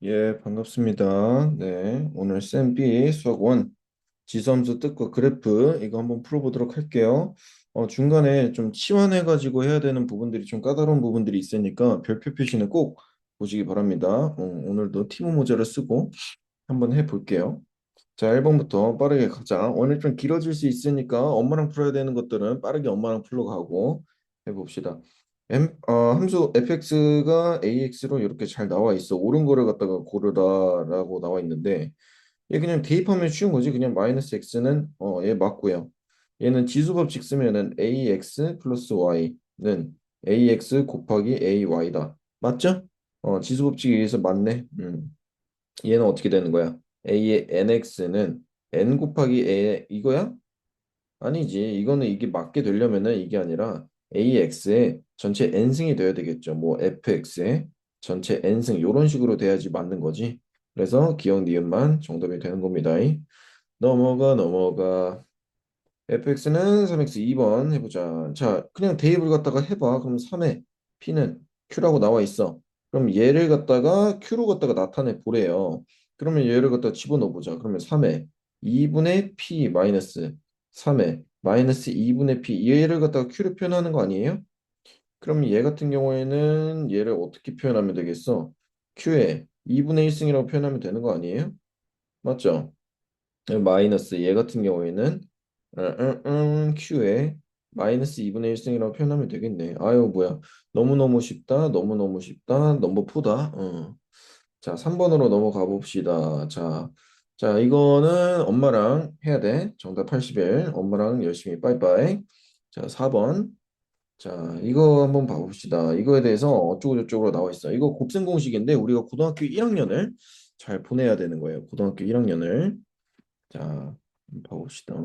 예, 반갑습니다. 네, 오늘 쌤 B 수학 1 지수함수 뜻과 그래프 이거 한번 풀어보도록 할게요. 중간에 좀 치환해가지고 해야 되는 부분들이 좀 까다로운 부분들이 있으니까 별표 표시는 꼭 보시기 바랍니다. 오늘도 티모 모자를 쓰고 한번 해볼게요. 자, 1번부터 빠르게 가자. 오늘 좀 길어질 수 있으니까 엄마랑 풀어야 되는 것들은 빠르게 엄마랑 풀러 가고 해봅시다. 함수 fx가 ax로 이렇게 잘 나와 있어. 옳은 거를 갖다가 고르다라고 나와 있는데 얘 그냥 대입하면 쉬운 거지. 그냥 마이너스 x는 얘 맞고요. 얘는 지수 법칙 쓰면은 ax 플러스 y는 ax 곱하기 ay다. 맞죠? 지수 법칙에 의해서 맞네. 얘는 어떻게 되는 거야? A의 nx는 n 곱하기 a 이거야? 아니지. 이거는 이게 맞게 되려면은 이게 아니라 ax의 전체 n승이 돼야 되겠죠. 뭐 fx의 전체 n승 이런 식으로 돼야지 맞는 거지. 그래서 기억 니은만 정답이 되는 겁니다. 넘어가. fx는 3x 2번 해보자. 자, 그냥 대입을 갖다가 해봐. 그럼 3의 p는 q라고 나와 있어. 그럼 얘를 갖다가 q로 갖다가 나타내 보래요. 그러면 얘를 갖다가 집어넣어 보자. 그러면 3의 2분의 p 마이너스 3의 마이너스 2분의 p 얘를 갖다가 q로 표현하는 거 아니에요? 그럼 얘 같은 경우에는 얘를 어떻게 표현하면 되겠어? q의 2분의 1승이라고 표현하면 되는 거 아니에요? 맞죠? 마이너스 얘 같은 경우에는 Q에 마이너스 2분의 1승이라고 표현하면 되겠네. 아유 뭐야. 너무너무 쉽다. 너무너무 쉽다. 너무 푸다. 자, 3번으로 넘어가 봅시다. 자, 이거는 엄마랑 해야 돼. 정답 81. 엄마랑 열심히 빠이빠이. 자, 4번. 자, 이거 한번 봐봅시다. 이거에 대해서 어쩌고저쩌고 나와 있어. 이거 곱셈 공식인데 우리가 고등학교 1학년을 잘 보내야 되는 거예요. 고등학교 1학년을. 자, 한번 봐봅시다.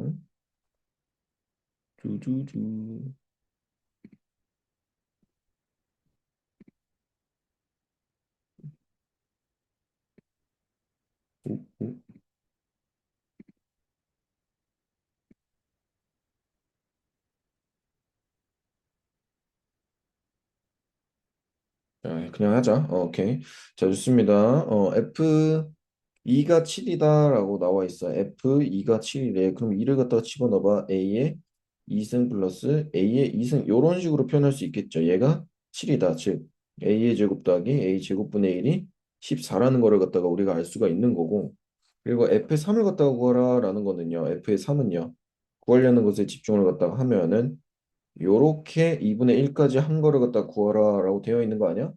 두두두. 오, 오. 자, 그냥 하자. 오케이. 자, 좋습니다. F2가 7이다라고 나와 있어. F2가 7이래. 그럼 2를 갖다가 집어넣어봐. A의 2승 플러스 A의 2승. 이런 식으로 표현할 수 있겠죠. 얘가 7이다. 즉, A의 제곱 더하기 A 제곱분의 1이 14라는 거를 갖다가 우리가 알 수가 있는 거고. 그리고 F의 3을 갖다가 구하라라는 거는요. F의 3은요. 구하려는 것에 집중을 갖다가 하면은 요렇게 2분의 1까지 한 거를 갖다 구하라라고 되어 있는 거 아니야?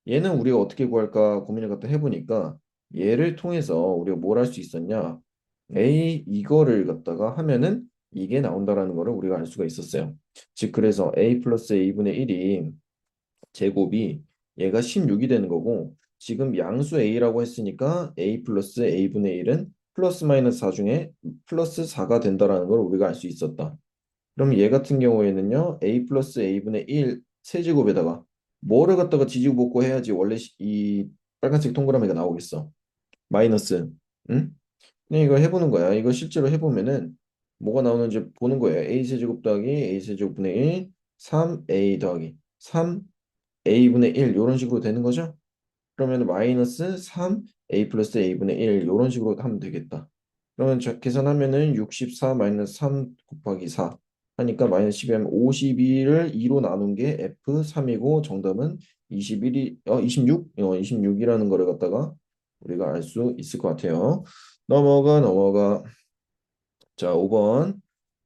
얘는 우리가 어떻게 구할까 고민을 갖다 해보니까 얘를 통해서 우리가 뭘 할 수 있었냐? A 이거를 갖다가 하면은 이게 나온다라는 거를 우리가 알 수가 있었어요. 즉 그래서 A 플러스 A분의 1이 제곱이 얘가 16이 되는 거고 지금 양수 A라고 했으니까 A 플러스 A분의 1은 플러스 마이너스 4 중에 플러스 4가 된다라는 걸 우리가 알 수 있었다. 그럼 얘 같은 경우에는요. A 플러스 A분의 1 세제곱에다가 뭐를 갖다가 지지고 볶고 해야지 원래 이 빨간색 동그라미가 나오겠어. 마이너스. 응? 그냥 이거 해보는 거야. 이거 실제로 해보면은 뭐가 나오는지 보는 거예요. A 세제곱 더하기 A 세제곱분의 1 3A 더하기 3A분의 1 이런 식으로 되는 거죠. 그러면 마이너스 3A 플러스 A분의 1 이런 식으로 하면 되겠다. 그러면 계산하면은 64 마이너스 3 곱하기 4 하니까 마이너스 12하면 52를 2로 나눈 게 F3이고 정답은 26? 26이라는 거를 갖다가 우리가 알 수 있을 것 같아요. 넘어가. 자, 5번.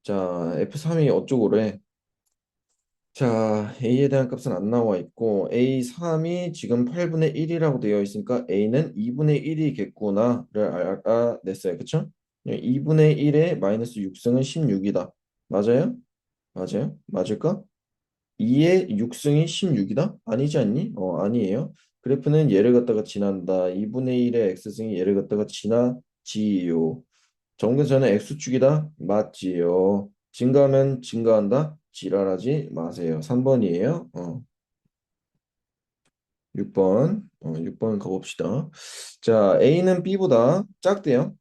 자, F3이 어쩌고래? 자, A에 대한 값은 안 나와 있고 A3이 지금 8분의 1이라고 되어 있으니까 A는 2분의 1이겠구나를 알아냈어요. 그쵸? 2분의 1에 마이너스 6승은 16이다. 맞아요? 맞아요? 맞을까? 2의 6승이 16이다? 아니지 않니? 아니에요. 그래프는 얘를 갖다가 지난다. 2분의 1의 x승이 얘를 갖다가 지나지요. 정근선은 X축이다? 맞지요. 증가하면 증가한다? 지랄하지 마세요. 3번이에요. 6번. 6번 가봅시다. 자, A는 B보다 작대요.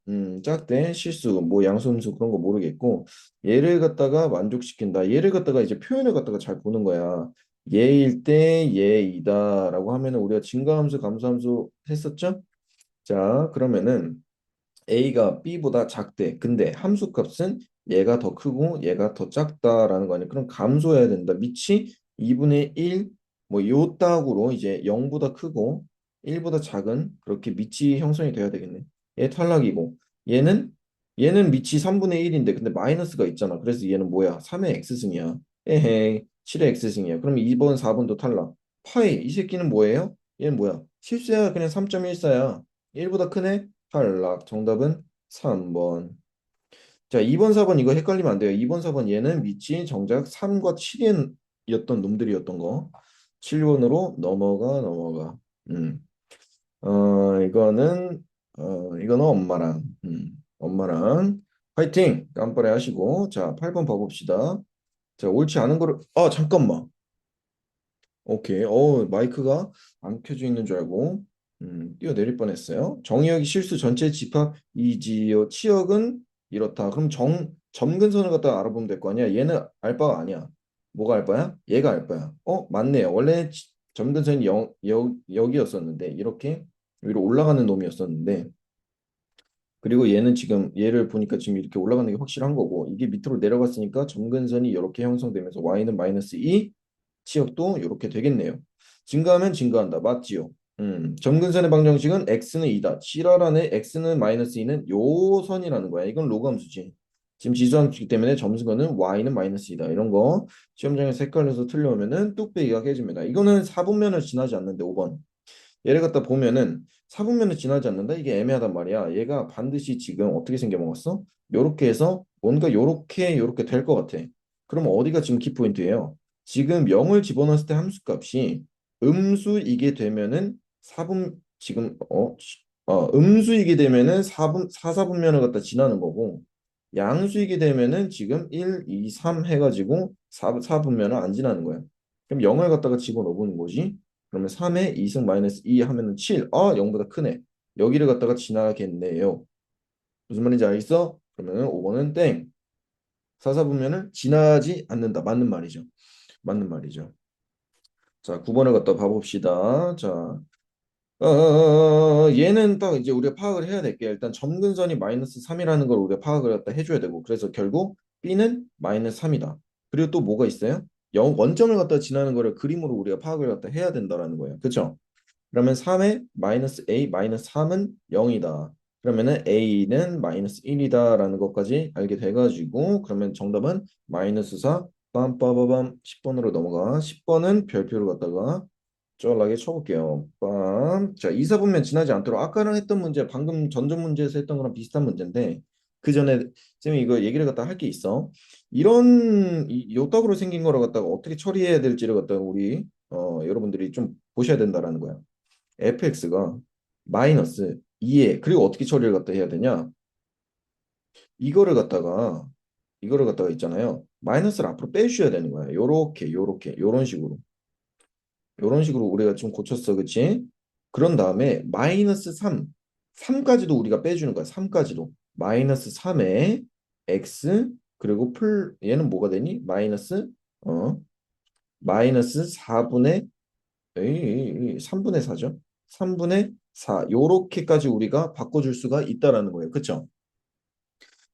작대. 실수, 뭐 양수음수 그런 거 모르겠고 얘를 갖다가 만족시킨다. 얘를 갖다가 이제 표현을 갖다가 잘 보는 거야. 얘일 때 얘이다라고 하면은 우리가 증가함수, 감소함수 했었죠? 자, 그러면은 A가 B보다 작대. 근데 함수 값은 얘가 더 크고 얘가 더 작다라는 거 아니야. 그럼 감소해야 된다. 밑이 2분의 1, 뭐 요 딱으로 이제 0보다 크고 1보다 작은 그렇게 밑이 형성이 돼야 되겠네. 얘 탈락이고 얘는 얘는 밑이 3분의 1인데 근데 마이너스가 있잖아. 그래서 얘는 뭐야? 3의 x승이야. 에헤이 7의 x승이야. 그럼 2번, 4번도 탈락. 파이 이 새끼는 뭐예요? 얘는 뭐야? 실수야. 그냥 3.14야. 1보다 크네? 탈락. 정답은 3번. 자, 2번, 4번 이거 헷갈리면 안 돼요. 2번, 4번 얘는 밑이 정작 3과 7이었던 놈들이었던 거. 7번으로 넘어가. 음. 이거는 이거는 엄마랑 화이팅! 깜빡이 하시고 자, 8번 봐봅시다. 자, 옳지 않은 거를 잠깐만. 오케이. 마이크가 안 켜져 있는 줄 알고 뛰어내릴 뻔했어요. 정의역이 실수 전체 집합이지요. 치역은 이렇다. 그럼 점근선을 갖다 알아보면 될 거 아니야. 얘는 알바가 아니야. 뭐가 알바야? 얘가 알바야. 맞네요. 원래 점근선이 여기였었는데 이렇게 위로 올라가는 놈이었었는데 그리고 얘는 지금 얘를 보니까 지금 이렇게 올라가는 게 확실한 거고 이게 밑으로 내려갔으니까 점근선이 이렇게 형성되면서 y는 마이너스 2 치역도 이렇게 되겠네요. 증가하면 증가한다. 맞지요? 점근선의 방정식은 x는 2다. 실화란의 x는 마이너스 2는 요 선이라는 거야. 이건 로그함수지. 지금 지수함수이기 때문에 점수거는 y는 마이너스 2다. 이런 거 시험장에서 헷갈려서 틀려오면은 뚝배기가 깨집니다. 이거는 4분면을 지나지 않는데 5번. 얘를 갖다 보면은 4분면을 지나지 않는다? 이게 애매하단 말이야. 얘가 반드시 지금 어떻게 생겨먹었어? 요렇게 해서 뭔가 요렇게 될 것 같아. 그럼 어디가 지금 키포인트예요? 지금 0을 집어넣었을 때 함수값이 음수이게 되면은 4분 지금 음수이게 되면은 4분면을 갖다 지나는 거고 양수이게 되면은 지금 1, 2, 3 해가지고 4분면을 안 지나는 거야. 그럼 0을 갖다가 집어넣어보는 거지. 그러면 3에 2승 마이너스 2 하면은 7. 0보다 크네. 여기를 갖다가 지나겠네요. 무슨 말인지 알겠어? 그러면 5번은 땡. 사사분면을 지나지 않는다. 맞는 말이죠. 맞는 말이죠. 자, 9번을 갖다 봐봅시다. 자, 얘는 딱 이제 우리가 파악을 해야 될게 일단 점근선이 마이너스 3이라는 걸 우리가 파악을 갖다 해줘야 되고 그래서 결국 B는 마이너스 3이다. 그리고 또 뭐가 있어요? 원점을 갖다 지나는 거를 그림으로 우리가 파악을 갖다 해야 된다라는 거예요. 그쵸? 그러면 3에 마이너스 A 마이너스 3은 0이다. 그러면은 A는 마이너스 1이다라는 것까지 알게 돼가지고 그러면 정답은 마이너스 4 빰빠바밤 10번으로 넘어가. 10번은 별표를 갖다가 쫄라게 쳐볼게요. 빰. 자, 이사분면 지나지 않도록 아까랑 했던 문제 방금 전전 문제에서 했던 거랑 비슷한 문제인데 그 전에 쌤이 이거 얘기를 갖다 할 게 있어. 이런 요떡으로 생긴 거를 갖다가 어떻게 처리해야 될지를 갖다가 우리 여러분들이 좀 보셔야 된다라는 거야. fx가 마이너스 2에 그리고 어떻게 처리를 갖다 해야 되냐? 이거를 갖다가 있잖아요. 마이너스를 앞으로 빼주셔야 되는 거야. 요렇게 요런 식으로 우리가 좀 고쳤어. 그치? 그런 다음에 마이너스 3까지도 우리가 빼주는 거야. 3까지도 마이너스 3에 x 그리고 얘는 뭐가 되니? 어 마이너스 4분의 3분의 4죠. 3분의 4 요렇게까지 우리가 바꿔줄 수가 있다라는 거예요. 그쵸?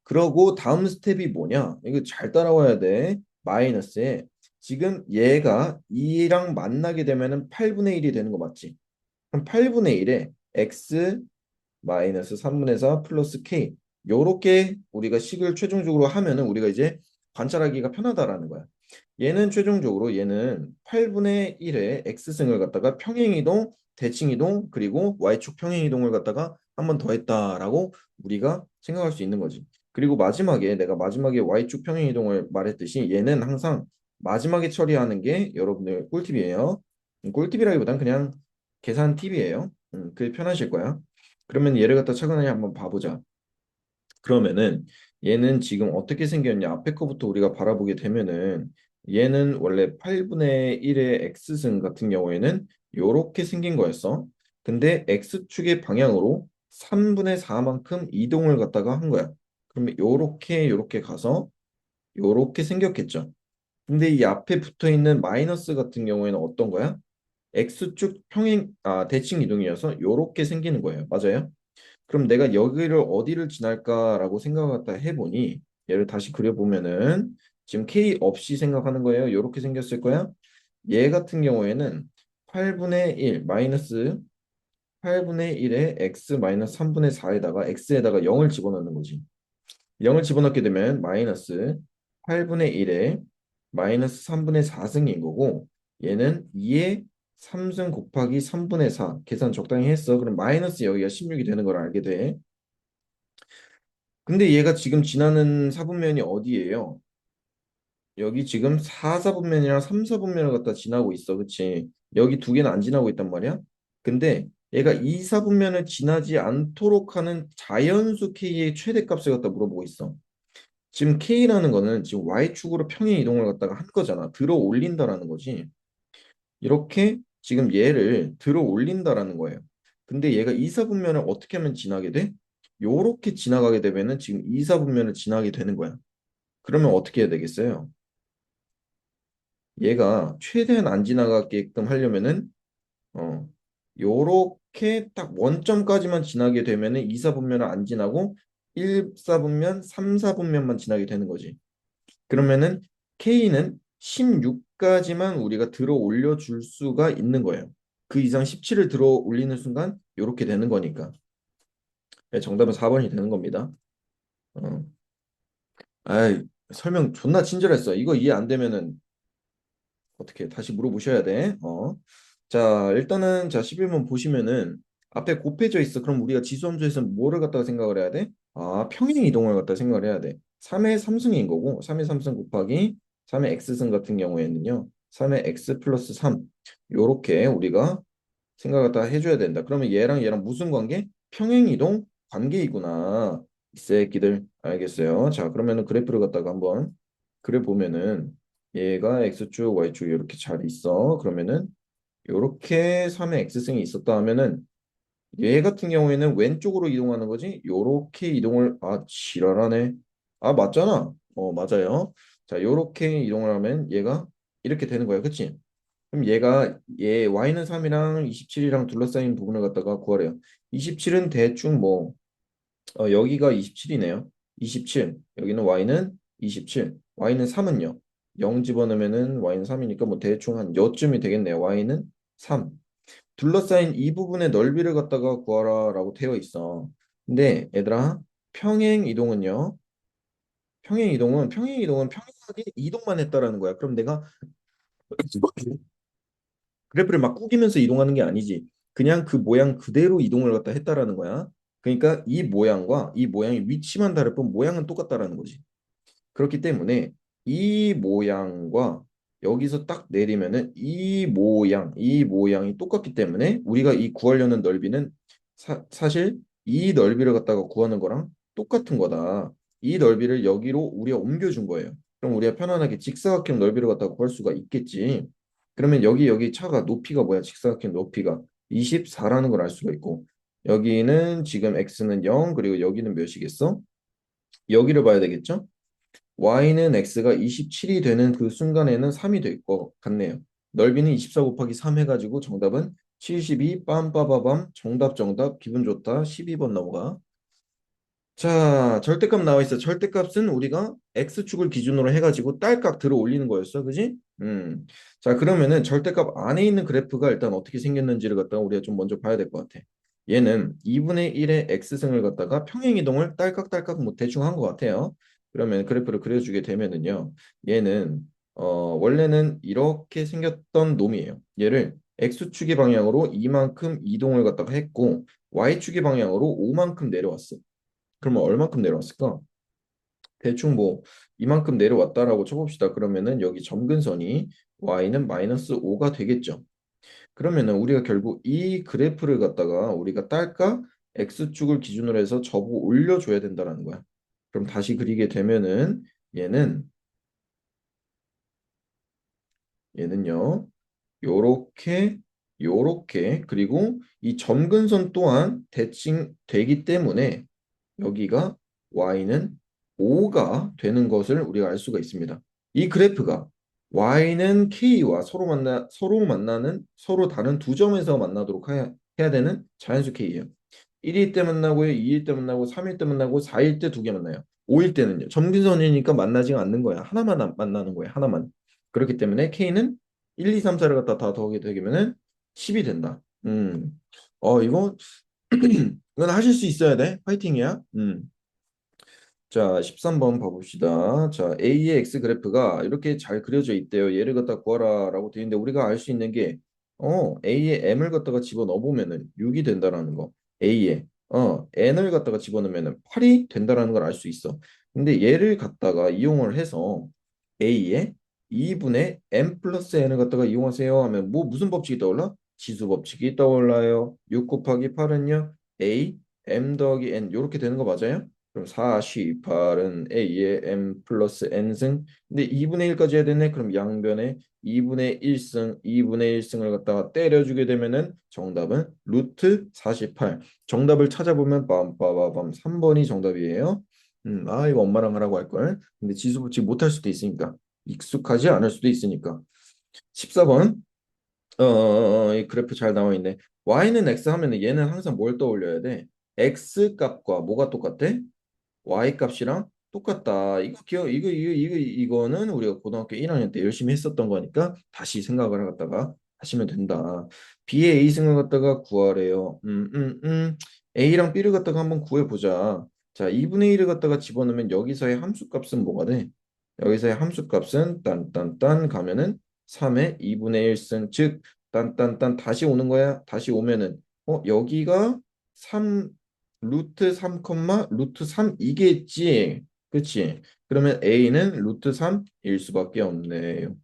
그러고 다음 스텝이 뭐냐? 이거 잘 따라와야 돼. 마이너스에 지금 얘가 2랑 만나게 되면은 8분의 1이 되는 거 맞지? 그럼 8분의 1에 x 마이너스 3분의 4 플러스 k 요렇게 우리가 식을 최종적으로 하면은 우리가 이제 관찰하기가 편하다라는 거야. 얘는 최종적으로 얘는 8분의 1의 x승을 갖다가 평행이동, 대칭이동, 그리고 y축 평행이동을 갖다가 한 번 더 했다라고 우리가 생각할 수 있는 거지. 그리고 마지막에 내가 마지막에 y축 평행이동을 말했듯이 얘는 항상 마지막에 처리하는 게 여러분들 꿀팁이에요. 꿀팁이라기보단 그냥 계산 팁이에요. 그게 편하실 거야. 그러면 얘를 갖다 차근하게 한번 봐보자. 그러면은 얘는 지금 어떻게 생겼냐? 앞에 거부터 우리가 바라보게 되면은 얘는 원래 8분의 1의 x승 같은 경우에는 요렇게 생긴 거였어. 근데 x축의 방향으로 3분의 4만큼 이동을 갖다가 한 거야. 그러면 요렇게 가서 요렇게 생겼겠죠. 근데 이 앞에 붙어 있는 마이너스 같은 경우에는 어떤 거야? x축 대칭 이동이어서 요렇게 생기는 거예요. 맞아요? 그럼 내가 여기를 어디를 지날까라고 생각을 해보니 얘를 다시 그려보면은 지금 K 없이 생각하는 거예요. 이렇게 생겼을 거야. 얘 같은 경우에는 8분의 1 마이너스 8분의 1에 x 마이너스 3분의 4에다가 x에다가 0을 집어넣는 거지. 0을 집어넣게 되면 마이너스 8분의 1에 마이너스 3분의 4승인 거고 얘는 2의 3승 곱하기 3분의 4 계산 적당히 했어. 그럼 마이너스 여기가 16이 되는 걸 알게 돼. 근데 얘가 지금 지나는 사분면이 어디예요? 여기 지금 4, 4분면이랑 3, 4분면을 갖다 지나고 있어. 그치? 여기 두 개는 안 지나고 있단 말이야. 근데 얘가 2, 4분면을 지나지 않도록 하는 자연수 K의 최대값을 갖다 물어보고 있어. 지금 K라는 거는 지금 Y축으로 평행 이동을 갖다가 한 거잖아. 들어 올린다라는 거지. 이렇게 지금 얘를 들어 올린다라는 거예요. 근데 얘가 2, 4분면을 어떻게 하면 지나게 돼? 요렇게 지나가게 되면은 지금 2, 4분면을 지나게 되는 거야. 그러면 어떻게 해야 되겠어요? 얘가 최대한 안 지나가게끔 하려면은 어 요렇게 딱 원점까지만 지나게 되면은 2, 4분면을 안 지나고 1, 4분면, 3, 4분면만 지나게 되는 거지. 그러면은 K는 16까지만 우리가 들어 올려 줄 수가 있는 거예요. 그 이상 17을 들어 올리는 순간 요렇게 되는 거니까. 네, 정답은 4번이 되는 겁니다. 어. 아이, 설명 존나 친절했어. 이거 이해 안 되면은 어떻게 다시 물어보셔야 돼. 자, 일단은 자 11번 보시면은 앞에 곱해져 있어. 그럼 우리가 지수함수에서 뭐를 갖다가 생각을 해야 돼? 아, 평행 이동을 갖다 생각을 해야 돼. 3의 3승인 거고 3의 3승 곱하기 3의 x승 같은 경우에는요. 3의 x 플러스 3 요렇게 우리가 생각을 다 해줘야 된다. 그러면 얘랑 무슨 관계? 평행 이동 관계이구나. 이 새끼들 알겠어요. 자, 그러면은 그래프를 갖다가 한번 그래 보면은 얘가 x축, y축 이렇게 잘 있어. 그러면은 요렇게 3의 x승이 있었다 하면은 얘 같은 경우에는 왼쪽으로 이동하는 거지. 요렇게 이동을 지랄하네. 맞잖아. 맞아요. 자, 요렇게 이동을 하면 얘가 이렇게 되는 거야. 그치? 그럼 얘 y는 3이랑 27이랑 둘러싸인 부분을 갖다가 구하래요. 27은 대충 뭐 여기가 27이네요. 27. 여기는 y는 27. y는 3은요. 0 집어넣으면은 y는 3이니까 뭐 대충 한 요쯤이 되겠네요. y는 3. 둘러싸인 이 부분의 넓이를 갖다가 구하라라고 되어 있어. 근데 얘들아, 평행 이동은요. 평행 이동은 평행하게 이동만 했다라는 거야. 그럼 내가 그래프를 막 구기면서 이동하는 게 아니지. 그냥 그 모양 그대로 이동을 갖다 했다라는 거야. 그러니까 이 모양과 이 모양의 위치만 다를 뿐 모양은 똑같다라는 거지. 그렇기 때문에 이 모양과 여기서 딱 내리면은 이 모양이 똑같기 때문에 우리가 이 구하려는 넓이는 사실 이 넓이를 갖다가 구하는 거랑 똑같은 거다. 이 넓이를 여기로 우리가 옮겨준 거예요. 그럼 우리가 편안하게 직사각형 넓이를 갖다가 구할 수가 있겠지. 그러면 여기 차가 높이가 뭐야? 직사각형 높이가 24라는 걸 알 수가 있고 여기는 지금 x는 0 그리고 여기는 몇이겠어? 여기를 봐야 되겠죠? y는 x가 27이 되는 그 순간에는 3이 될 것 같네요. 넓이는 24 곱하기 3 해가지고 정답은 72 빰빠바밤 정답 기분 좋다 12번 넘어가. 자, 절대값 나와 있어. 절대값은 우리가 x축을 기준으로 해가지고 딸깍 들어 올리는 거였어. 그지? 자, 그러면은 절대값 안에 있는 그래프가 일단 어떻게 생겼는지를 갖다가 우리가 좀 먼저 봐야 될 것 같아. 얘는 2분의 1의 x승을 갖다가 평행이동을 딸깍딸깍 뭐 대충 한 것 같아요. 그러면 그래프를 그려주게 되면은요. 얘는 원래는 이렇게 생겼던 놈이에요. 얘를 x축의 방향으로 이만큼 이동을 갖다가 했고 y축의 방향으로 5만큼 내려왔어. 그러면 얼마큼 내려왔을까? 대충 뭐 이만큼 내려왔다라고 쳐봅시다. 그러면은 여기 점근선이 y는 마이너스 5가 되겠죠. 그러면은 우리가 결국 이 그래프를 갖다가 우리가 딸까 x축을 기준으로 해서 접어 올려줘야 된다라는 거야. 그럼 다시 그리게 되면은 얘는 얘는요 요렇게 요렇게 그리고 이 점근선 또한 대칭되기 때문에 여기가 y는 5가 되는 것을 우리가 알 수가 있습니다. 이 그래프가 y는 k와 서로 만나는 서로 다른 두 점에서 만나도록 해야 되는 자연수 k예요. 1일 때 만나고요, 2일 때 만나고, 3일 때 만나고, 4일 때 두 개 만나요. 5일 때는요. 점근선이니까 만나지가 않는 거야. 하나만 만나는 거야. 하나만. 그렇기 때문에 K는 1, 2, 3, 4를 갖다 다 더하게 되면은 10이 된다. 이거 이건 하실 수 있어야 돼. 파이팅이야. 자, 13번 봐봅시다. 자, A의 X 그래프가 이렇게 잘 그려져 있대요. 얘를 갖다 구하라라고 되어 있는데 우리가 알 수 있는 게 A의 M을 갖다가 집어넣어 보면은 6이 된다라는 거. A의 N을 갖다가 집어넣으면은 8이 된다라는 걸 알 수 있어. 근데 얘를 갖다가 이용을 해서 A의 2분의 M 플러스 N을 갖다가 이용하세요 하면 뭐 무슨 법칙이 떠올라? 지수 법칙이 떠올라요. 6 곱하기 8은요. A M 더하기 N 이렇게 되는 거 맞아요? 그럼 48은 A의 M 플러스 N승. 근데 2분의 1까지 해야 되네. 그럼 양변에 2분의 1승, 2분의 1승을 갖다가 때려주게 되면은 정답은 루트 48. 정답을 찾아보면 빰빠바밤 3번이 정답이에요. 이거 엄마랑 하라고 할 걸. 근데 지수 법칙 못할 수도 있으니까. 익숙하지 않을 수도 있으니까. 14번. 이 그래프 잘 나와 있네. y는 x 하면은 얘는 항상 뭘 떠올려야 돼? x 값과 뭐가 똑같아? y 값이랑 똑같다. 이거는 우리가 고등학교 1학년 때 열심히 했었던 거니까 다시 생각을 갖다가 하시면 된다. b의 a승을 갖다가 구하래요. a랑 b를 갖다가 한번 구해 보자. 자, 2분의 1을 갖다가 집어넣으면 여기서의 함수 값은 뭐가 돼? 여기서의 함수 값은 딴딴딴 가면은 3의 2분의 1승 즉 딴딴딴 다시 오는 거야. 다시 오면은 여기가 3 루트 3, 루트 3 이겠지. 그치? 그러면 A는 루트 3일 수밖에 없네요.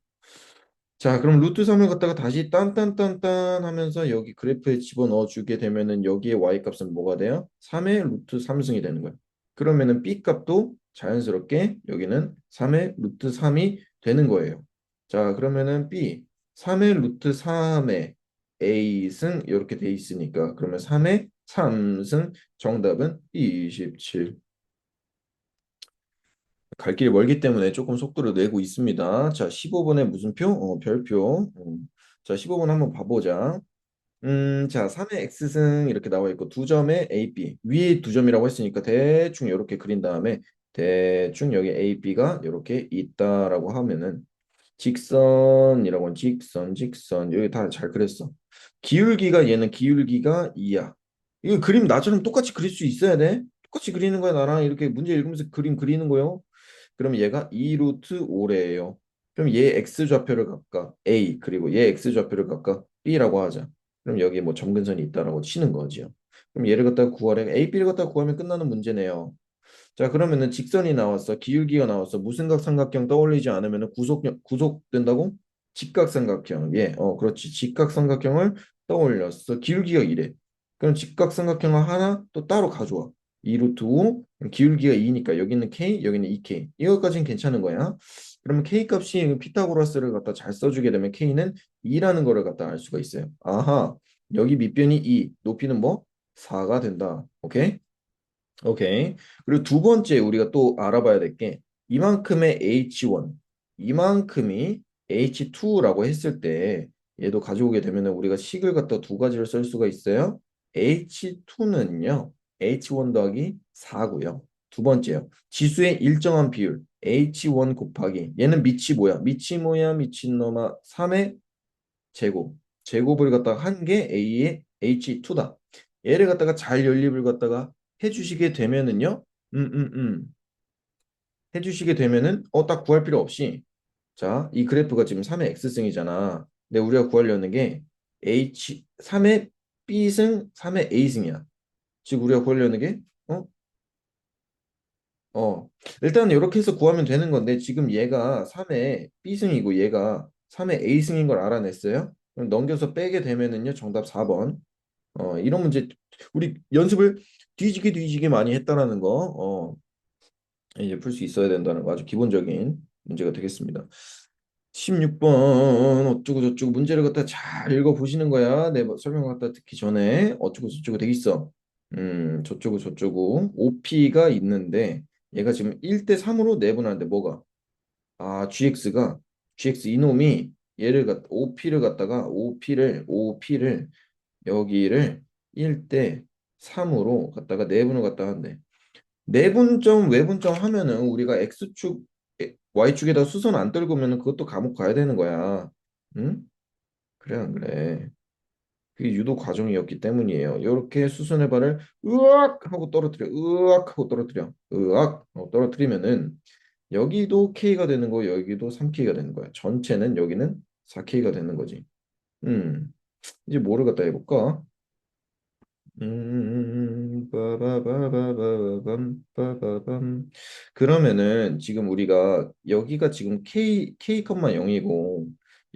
자, 그럼 루트 3을 갖다가 다시 딴딴딴딴 하면서 여기 그래프에 집어넣어 주게 되면은 여기에 y 값은 뭐가 돼요? 3의 루트 3승이 되는 거예요. 그러면은 b 값도 자연스럽게 여기는 3의 루트 3이 되는 거예요. 자, 그러면은 b 3의 루트 3의 a승 이렇게 돼 있으니까 그러면 3의 3승 정답은 27. 갈 길이 멀기 때문에 조금 속도를 내고 있습니다. 자, 15번에 무슨 표? 별표. 자, 15번 한번 봐보자. 자, 3의 x승 이렇게 나와 있고 두 점의 a, b. 위에 두 점이라고 했으니까 대충 이렇게 그린 다음에 대충 여기 a, b가 이렇게 있다라고 하면은 직선이라고 하면 직선 여기 다 잘 그렸어. 기울기가 얘는 기울기가 2야. 이거 그림 나처럼 똑같이 그릴 수 있어야 돼. 똑같이 그리는 거야 나랑 이렇게 문제 읽으면서 그림 그리는 거요. 그럼 얘가 2 루트 5래요. 그럼 얘 x좌표를 갖까 a 그리고 얘 x좌표를 갖까 b라고 하자. 그럼 여기 뭐 점근선이 있다라고 치는 거죠. 그럼 얘를 갖다가 구하래. a, b를 갖다가 구하면 끝나는 문제네요. 자, 그러면은 직선이 나왔어. 기울기가 나왔어. 무승각 삼각형 떠올리지 않으면은 구속된다고? 직각삼각형. 예, 그렇지. 직각삼각형을 떠올렸어. 기울기가 이래. 그럼 직각삼각형을 하나 또 따로 가져와. 2 루트 5, 기울기가 2니까 여기는 K, 여기는 2K. 이거까지는 괜찮은 거야. 그러면 K 값이 피타고라스를 갖다 잘 써주게 되면 K는 2라는 거를 갖다 알 수가 있어요. 아하, 여기 밑변이 2, 높이는 뭐? 4가 된다. 오케이? 오케이. 그리고 두 번째 우리가 또 알아봐야 될 게 이만큼의 H1, 이만큼이 H2라고 했을 때 얘도 가져오게 되면 우리가 식을 갖다 두 가지를 쓸 수가 있어요. H2는요. H1 더하기 4고요. 두 번째요. 지수의 일정한 비율 H1 곱하기 얘는 밑이 뭐야? 밑이 뭐야? 미친놈아 3의 제곱. 제곱을 갖다가 한 게 A의 H2다. 얘를 갖다가 잘 연립을 갖다가 해주시게 되면은요. 해주시게 되면은 딱 구할 필요 없이 자, 이 그래프가 지금 3의 X승이잖아. 근데 우리가 구하려는 게 H 3의 B승, 3의 A승이야. 지금 우리가 구하려는 게 어? 일단 이렇게 해서 구하면 되는 건데 지금 얘가 3의 B승이고 얘가 3의 A승인 걸 알아냈어요. 그럼 넘겨서 빼게 되면은요. 정답 4번. 이런 문제 우리 연습을 뒤지게 많이 했다라는 거 이제 풀 수 있어야 된다는 거 아주 기본적인 문제가 되겠습니다. 16번 어쩌고 저쩌고 문제를 갖다 잘 읽어 보시는 거야. 내 설명을 갖다 듣기 전에 어쩌고 저쩌고 되겠어. 저쩌고 저쩌고 OP가 있는데 얘가 지금 1대 3으로 내분하는데 뭐가? GX 이놈이 얘를 갖 OP를 갖다가 OP를 여기를 1대 3으로 갖다가 내분을 갖다가 한대. 내분점 외분점 하면은 우리가 x축 y축에다 수선 안 떨구면은 그것도 감옥 가야 되는 거야. 응? 그래 안 그래? 그게 유도 과정이었기 때문이에요. 이렇게 수선의 발을 으악 하고 떨어뜨려, 으악 하고 떨어뜨려, 으악 하고 떨어뜨리면은 여기도 K가 되는 거, 여기도 3K가 되는 거야. 전체는 여기는 4K가 되는 거지. 음, 이제 뭐를 갖다 해볼까? 빠바바바바밤, 빠바밤. 그러면은 지금 우리가 여기가 지금 K, K,0이고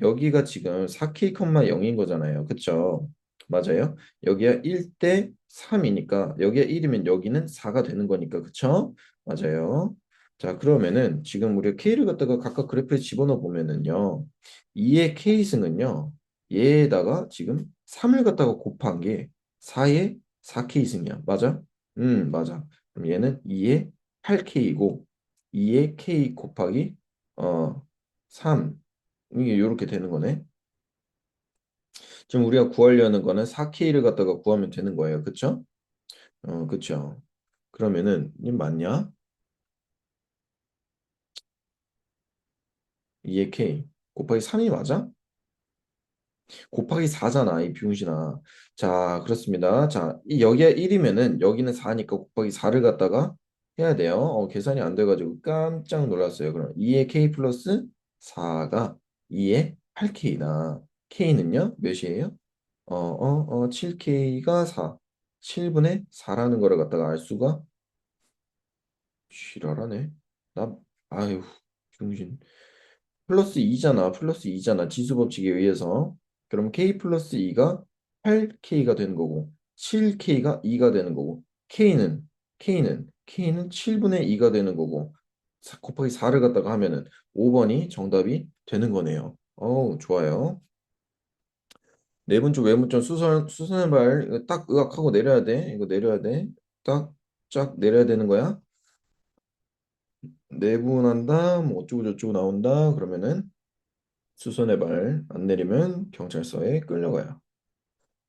여기가 지금 4K, 0인 거잖아요. 그쵸? 맞아요? 여기가 1대 3이니까 여기가 1이면 여기는 4가 되는 거니까. 그쵸? 맞아요. 자, 그러면은 지금 우리가 K를 갖다가 각각 그래프에 집어넣어 보면은요. 2의 K승은요. 얘에다가 지금 3을 갖다가 곱한 게 4의 4K승이야. 맞아? 맞아. 그럼 얘는 2의 8K이고 2의 K 곱하기 3 이게 이렇게 되는 거네. 지금 우리가 구하려는 거는 4K를 갖다가 구하면 되는 거예요. 그쵸? 그쵸. 그러면은 이 맞냐? 2의 K 곱하기 3이 맞아? 곱하기 4잖아, 이 병신아. 자, 그렇습니다. 자, 여기가 1이면은 여기는 4니까 곱하기 4를 갖다가 해야 돼요. 계산이 안 돼가지고 깜짝 놀랐어요. 그럼 2의 k 플러스 4가 2의 8k다. k는요? 몇이에요? 7k가 4. 7분의 4라는 거를 갖다가 알 수가 지랄하네. 나, 아유, 병신. 플러스 2잖아. 플러스 2잖아. 지수 법칙에 의해서. 그럼 k 플러스 2가 8k가 되는 거고 7k가 2가 되는 거고 K는 7분의 2가 되는 거고 곱하기 4를 갖다가 하면은 5번이 정답이 되는 거네요. 좋아요. 내분점 외분점 수선의 발 이거 딱 의학하고 내려야 돼. 이거 내려야 돼. 딱 쫙 내려야 되는 거야. 내분한다. 뭐 어쩌고 저쩌고 나온다. 그러면은 수선의 발 안 내리면 경찰서에 끌려가요.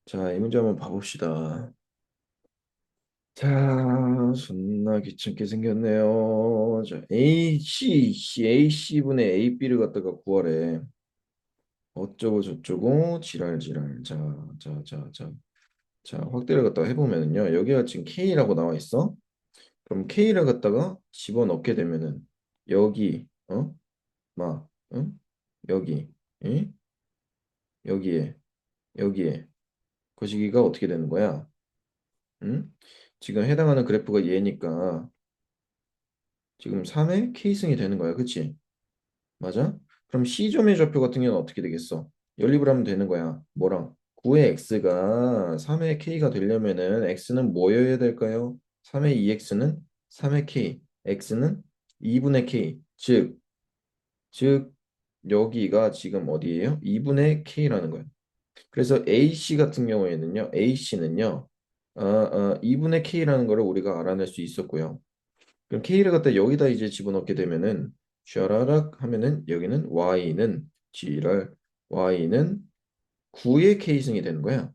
자, 이 문제 한번 봐봅시다. 자, 존나 귀찮게 생겼네요. 자, AC분의 AB를 갖다가 구하래. 어쩌고 저쩌고 지랄. 자, 확대를 갖다가 해보면은요. 여기가 지금 K라고 나와 있어. 그럼 K를 갖다가 집어넣게 되면은 여기, 응? 여기, 응? 여기에, 여기에 거시기가 어떻게 되는 거야? 응? 지금 해당하는 그래프가 얘니까 지금 3의 K승이 되는 거야. 그치? 맞아? 그럼 C점의 좌표 같은 경우는 어떻게 되겠어? 연립을 하면 되는 거야. 뭐랑? 9의 X가 3의 K가 되려면은 X는 뭐여야 될까요? 3의 2X는 3의 K, X는 2분의 K. 즉 여기가 지금 어디예요? 2분의 K라는 거야. 그래서 AC 같은 경우에는요. AC는요. 2분의 K라는 거를 우리가 알아낼 수 있었고요. 그럼 K를 갖다 여기다 이제 집어넣게 되면은 샤라락 하면은 여기는 Y는 G를 Y는 9의 K승이 되는 거야.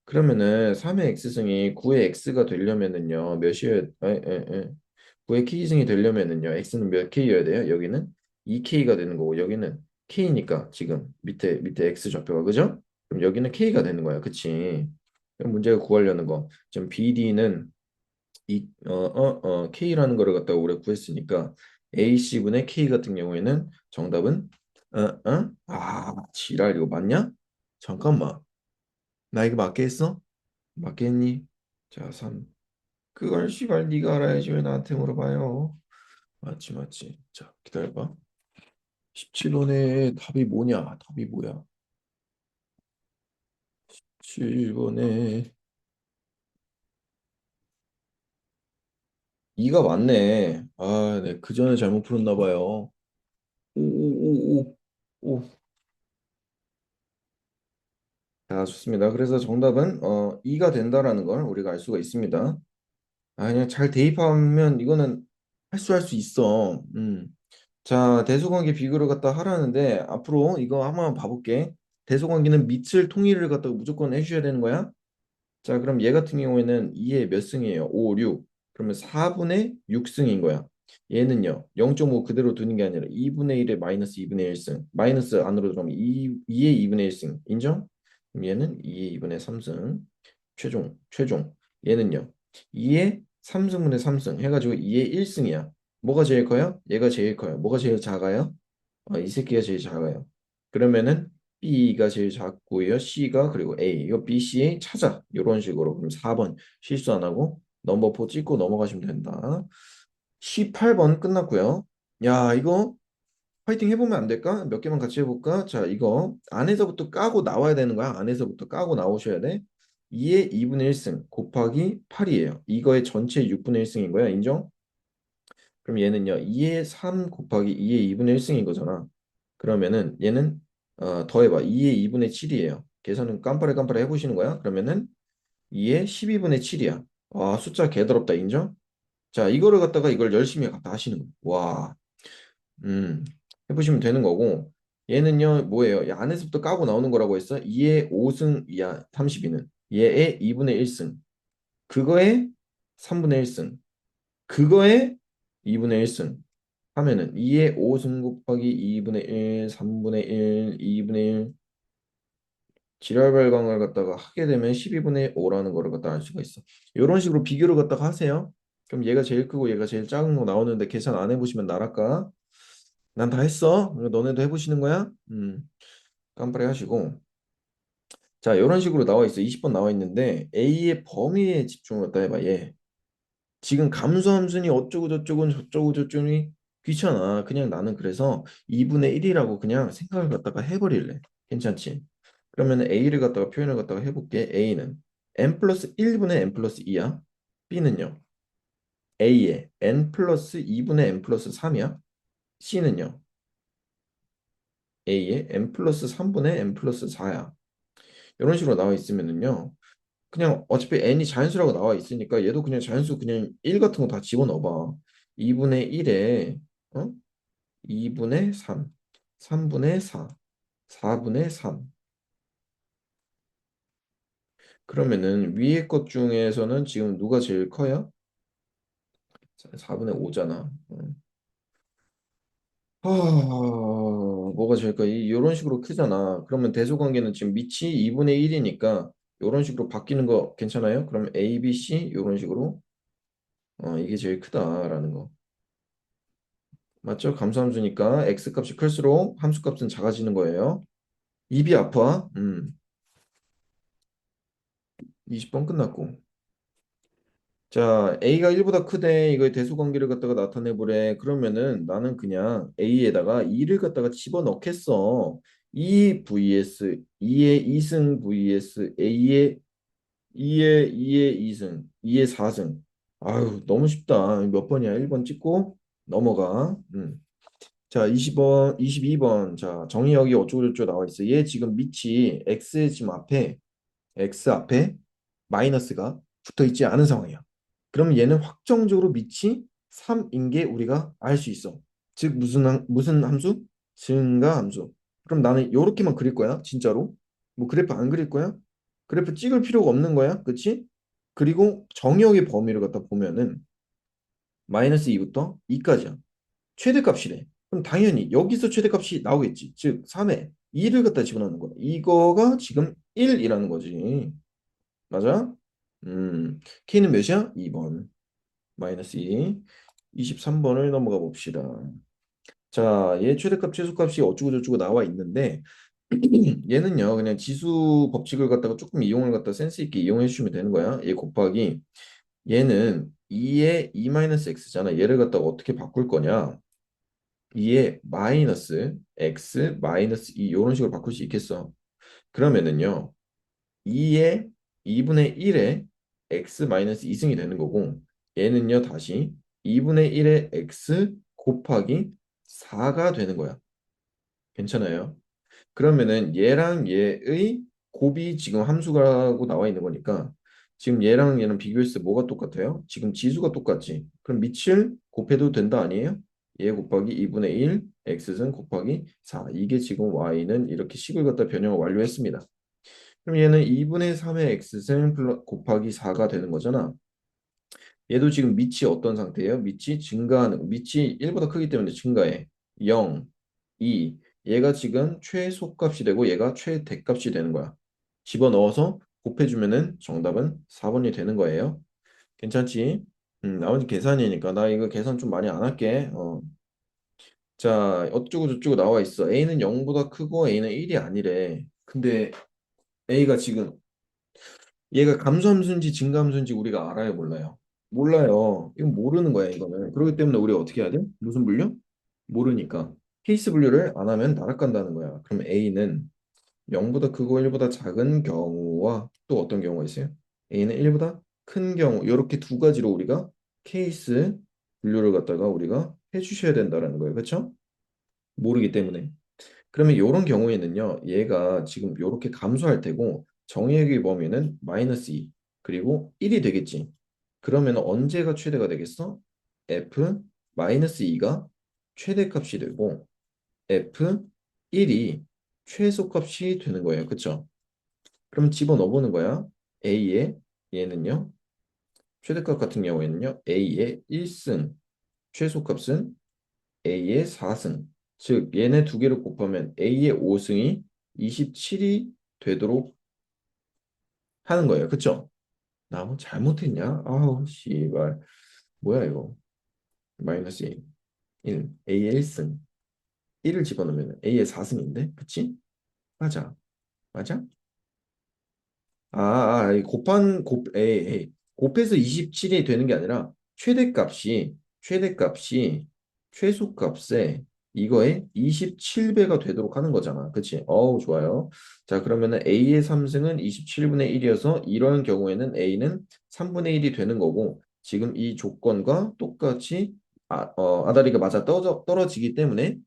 그러면은 3의 X승이 9의 X가 되려면은요 몇이어야 9의 K승이 되려면은요 X는 몇 K여야 돼요? 여기는 2K가 되는 거고 여기는 K니까 지금 밑에 X 좌표가 그죠? 그럼 여기는 K가 되는 거야. 그치? 그럼 문제가 구하려는 거. 지금 BD는 K라는 거를 갖다가 우리가 구했으니까 AC분의 K 같은 경우에는 정답은 지랄 이거 맞냐? 잠깐만. 나 이거 맞게 했어? 맞게 했니? 자, 3. 그걸 씨발 네가 알아야지 왜 나한테 물어봐요. 맞지. 자, 기다려봐. 17번의 답이 뭐냐? 답이 뭐야? 7번에 2가 맞네. 네, 그 전에 잘못 풀었나 봐요. 오오오오. 자, 좋습니다. 그래서 정답은 2가 된다라는 걸 우리가 알 수가 있습니다. 그냥 잘 대입하면 이거는 할 수 있어. 자, 대소관계 비교를 갖다 하라는데 앞으로 이거 한번 봐볼게. 대소관계는 밑을 통일을 갖다가 무조건 해주셔야 되는 거야. 자, 그럼 얘 같은 경우에는 2의 몇 승이에요? 5, 6. 그러면 4분의 6승인 거야. 얘는요. 0.5 그대로 두는 게 아니라 2분의 1에 마이너스 2분의 1승. 마이너스 안으로 들어가면 2의 2분의 1승. 인정? 그럼 얘는 2의 2분의 3승. 최종. 얘는요. 2의 3승분의 3승 해가지고 2의 1승이야. 뭐가 제일 커요? 얘가 제일 커요. 뭐가 제일 작아요? 이 새끼가 제일 작아요. 그러면은 B가 제일 작고요. C가 그리고 A. 이거 B, C 찾아. 이런 식으로. 그럼 4번 실수 안 하고 넘버 4 찍고 넘어가시면 된다. 18번 끝났고요. 야, 이거 파이팅 해보면 안 될까? 몇 개만 같이 해볼까? 자, 이거 안에서부터 까고 나와야 되는 거야. 안에서부터 까고 나오셔야 돼. 2의 2분의 1승 곱하기 8이에요. 이거의 전체 6분의 1승인 거야. 인정? 그럼 얘는요. 2의 3 곱하기 2의 2분의 1승인 거잖아. 그러면은 얘는 더해봐. 2의 2분의 7이에요. 계산은 깜빡이 해보시는 거야. 그러면은 2의 12분의 7이야. 와, 숫자 개더럽다. 인정? 자, 이거를 갖다가 이걸 열심히 갖다 하시는 거야. 와, 음, 해보시면 되는 거고. 얘는요, 뭐예요? 이 안에서부터 까고 나오는 거라고 했어. 2의 5승 이야, 32는. 얘의 2분의 1승. 그거의 3분의 1승. 그거의 2분의 1승. 하면은 2의 5승 곱하기 2분의 1, 3분의 1, 2분의 1 지랄발광을 갖다가 하게 되면 12분의 5라는 거를 갖다 알 수가 있어. 이런 식으로 비교를 갖다가 하세요. 그럼 얘가 제일 크고 얘가 제일 작은 거 나오는데 계산 안 해보시면 나랄까? 난 다 했어. 너네도 해보시는 거야? 깜빡이 하시고. 자, 이런 식으로 나와 있어. 20번 나와 있는데 A의 범위에 집중을 갖다 해봐. 얘. 지금 감수함수니 어쩌고 저쩌고 저쩌니 귀찮아. 그냥 나는 그래서 2분의 1이라고 그냥 생각을 갖다가 해버릴래. 괜찮지? 그러면 A를 갖다가 표현을 갖다가 해볼게. A는 n 플러스 1분의 n 플러스 2야. B는요. A에 n 플러스 2분의 n 플러스 3이야. C는요. A에 n 플러스 3분의 n 플러스 4야. 이런 식으로 나와 있으면은요. 그냥 어차피 n이 자연수라고 나와 있으니까 얘도 그냥 자연수 그냥 1 같은 거 다 집어넣어봐. 2분의 1에 2분의 3, 3분의 4, 4분의 3. 그러면은 위에 것 중에서는 지금 누가 제일 커요? 4분의 5잖아. 뭐가 제일 커? 이런 식으로 크잖아. 그러면 대소관계는 지금 밑이 2분의 1이니까 이런 식으로 바뀌는 거 괜찮아요? 그럼 A, B, C 이런 식으로 이게 제일 크다라는 거. 맞죠? 감소함수니까 x 값이 클수록 함수 값은 작아지는 거예요. 입이 아파. 20번 끝났고. 자, A가 1보다 크대. 이거의 대소관계를 갖다가 나타내 보래. 그러면은 나는 그냥 A에다가 2를 갖다가 집어넣겠어. 2 vs 2의 2승 vs A의 2의 2승, 2의 4승. 아유, 너무 쉽다. 몇 번이야? 1번 찍고 넘어가. 자, 20번, 22번. 자, 정의역이 어쩌고저쩌고 나와 있어. 얘 지금 밑이 x 앞에 마이너스가 붙어 있지 않은 상황이야. 그럼 얘는 확정적으로 밑이 3인 게 우리가 알 수 있어. 즉 무슨 함수? 증가 함수. 그럼 나는 요렇게만 그릴 거야. 진짜로. 뭐 그래프 안 그릴 거야? 그래프 찍을 필요가 없는 거야. 그치? 그리고 정의역의 범위를 갖다 보면은 마이너스 2부터 2까지야. 최대값이래. 그럼 당연히 여기서 최대값이 나오겠지. 즉 3에 2를 갖다 집어넣는 거야. 이거가 지금 1이라는 거지. 맞아? K는 몇이야? 2번. 마이너스 2. 23번을 넘어가 봅시다. 자, 얘 최대값, 최소값이 어쩌고저쩌고 나와 있는데 얘는요, 그냥 지수 법칙을 갖다가 조금 이용을 갖다 센스 있게 이용해 주시면 되는 거야. 얘 곱하기 얘는 2의 2-x잖아. 얘를 갖다가 어떻게 바꿀 거냐? 2의 마이너스 x 마이너스 2 이런 식으로 바꿀 수 있겠어. 그러면은요. 2의 2분의 1의 x 마이너스 2승이 되는 거고 얘는요 다시 2분의 1의 x 곱하기 4가 되는 거야. 괜찮아요? 그러면은 얘랑 얘의 곱이 지금 함수라고 나와 있는 거니까 지금 얘랑 얘랑 비교했을 때 뭐가 똑같아요? 지금 지수가 똑같지. 그럼 밑을 곱해도 된다 아니에요? 얘 곱하기 2분의 1 x승 곱하기 4 이게 지금 y는 이렇게 식을 갖다 변형을 완료했습니다. 그럼 얘는 2분의 3의 x승 곱하기 4가 되는 거잖아. 얘도 지금 밑이 어떤 상태예요? 밑이 증가하는, 밑이 1보다 크기 때문에 증가해. 0, 2. 얘가 지금 최소값이 되고 얘가 최대값이 되는 거야. 집어넣어서 곱해주면은 정답은 4번이 되는 거예요. 괜찮지? 나머지 계산이니까 나 이거 계산 좀 많이 안 할게. 자, 어쩌고 저쩌고 나와 있어. A는 0보다 크고 A는 1이 아니래. 근데 A가 지금 얘가 감소함수인지 증가함수인지 우리가 알아요, 몰라요? 몰라요. 이건 모르는 거야, 이거는. 그렇기 때문에 우리가 어떻게 해야 돼? 무슨 분류? 모르니까. 케이스 분류를 안 하면 날아간다는 거야. 그럼 A는 0보다 크고 1보다 작은 경우와 또 어떤 경우가 있어요? A는 1보다 큰 경우. 이렇게 두 가지로 우리가 케이스 분류를 갖다가 우리가 해주셔야 된다는 거예요. 그렇죠? 모르기 때문에. 그러면 이런 경우에는요, 얘가 지금 이렇게 감소할 테고 정의역의 범위는 마이너스 2 그리고 1이 되겠지. 그러면 언제가 최대가 되겠어? f 마이너스 2가 최대값이 되고 f 1이 최소값이 되는 거예요. 그쵸? 그럼 집어넣어 보는 거야. a의 얘는요. 최대값 같은 경우에는요. a의 1승, 최소값은 a의 4승. 즉 얘네 두 개를 곱하면 a의 5승이 27이 되도록 하는 거예요. 그쵸? 나 뭐 잘못했냐? 아우 씨발 뭐야 이거. 마이너스 1 a의 1승 1을 집어넣으면 a의 4승인데 그치? 맞아. 맞아? 이 곱해서 27이 되는 게 아니라 최대값이 최소값에 이거의 27배가 되도록 하는 거잖아. 그치? 어우, 좋아요. 자, 그러면은 A의 3승은 27분의 1이어서 이런 경우에는 A는 3분의 1이 되는 거고 지금 이 조건과 똑같이 아다리가 맞아 떨어지기 때문에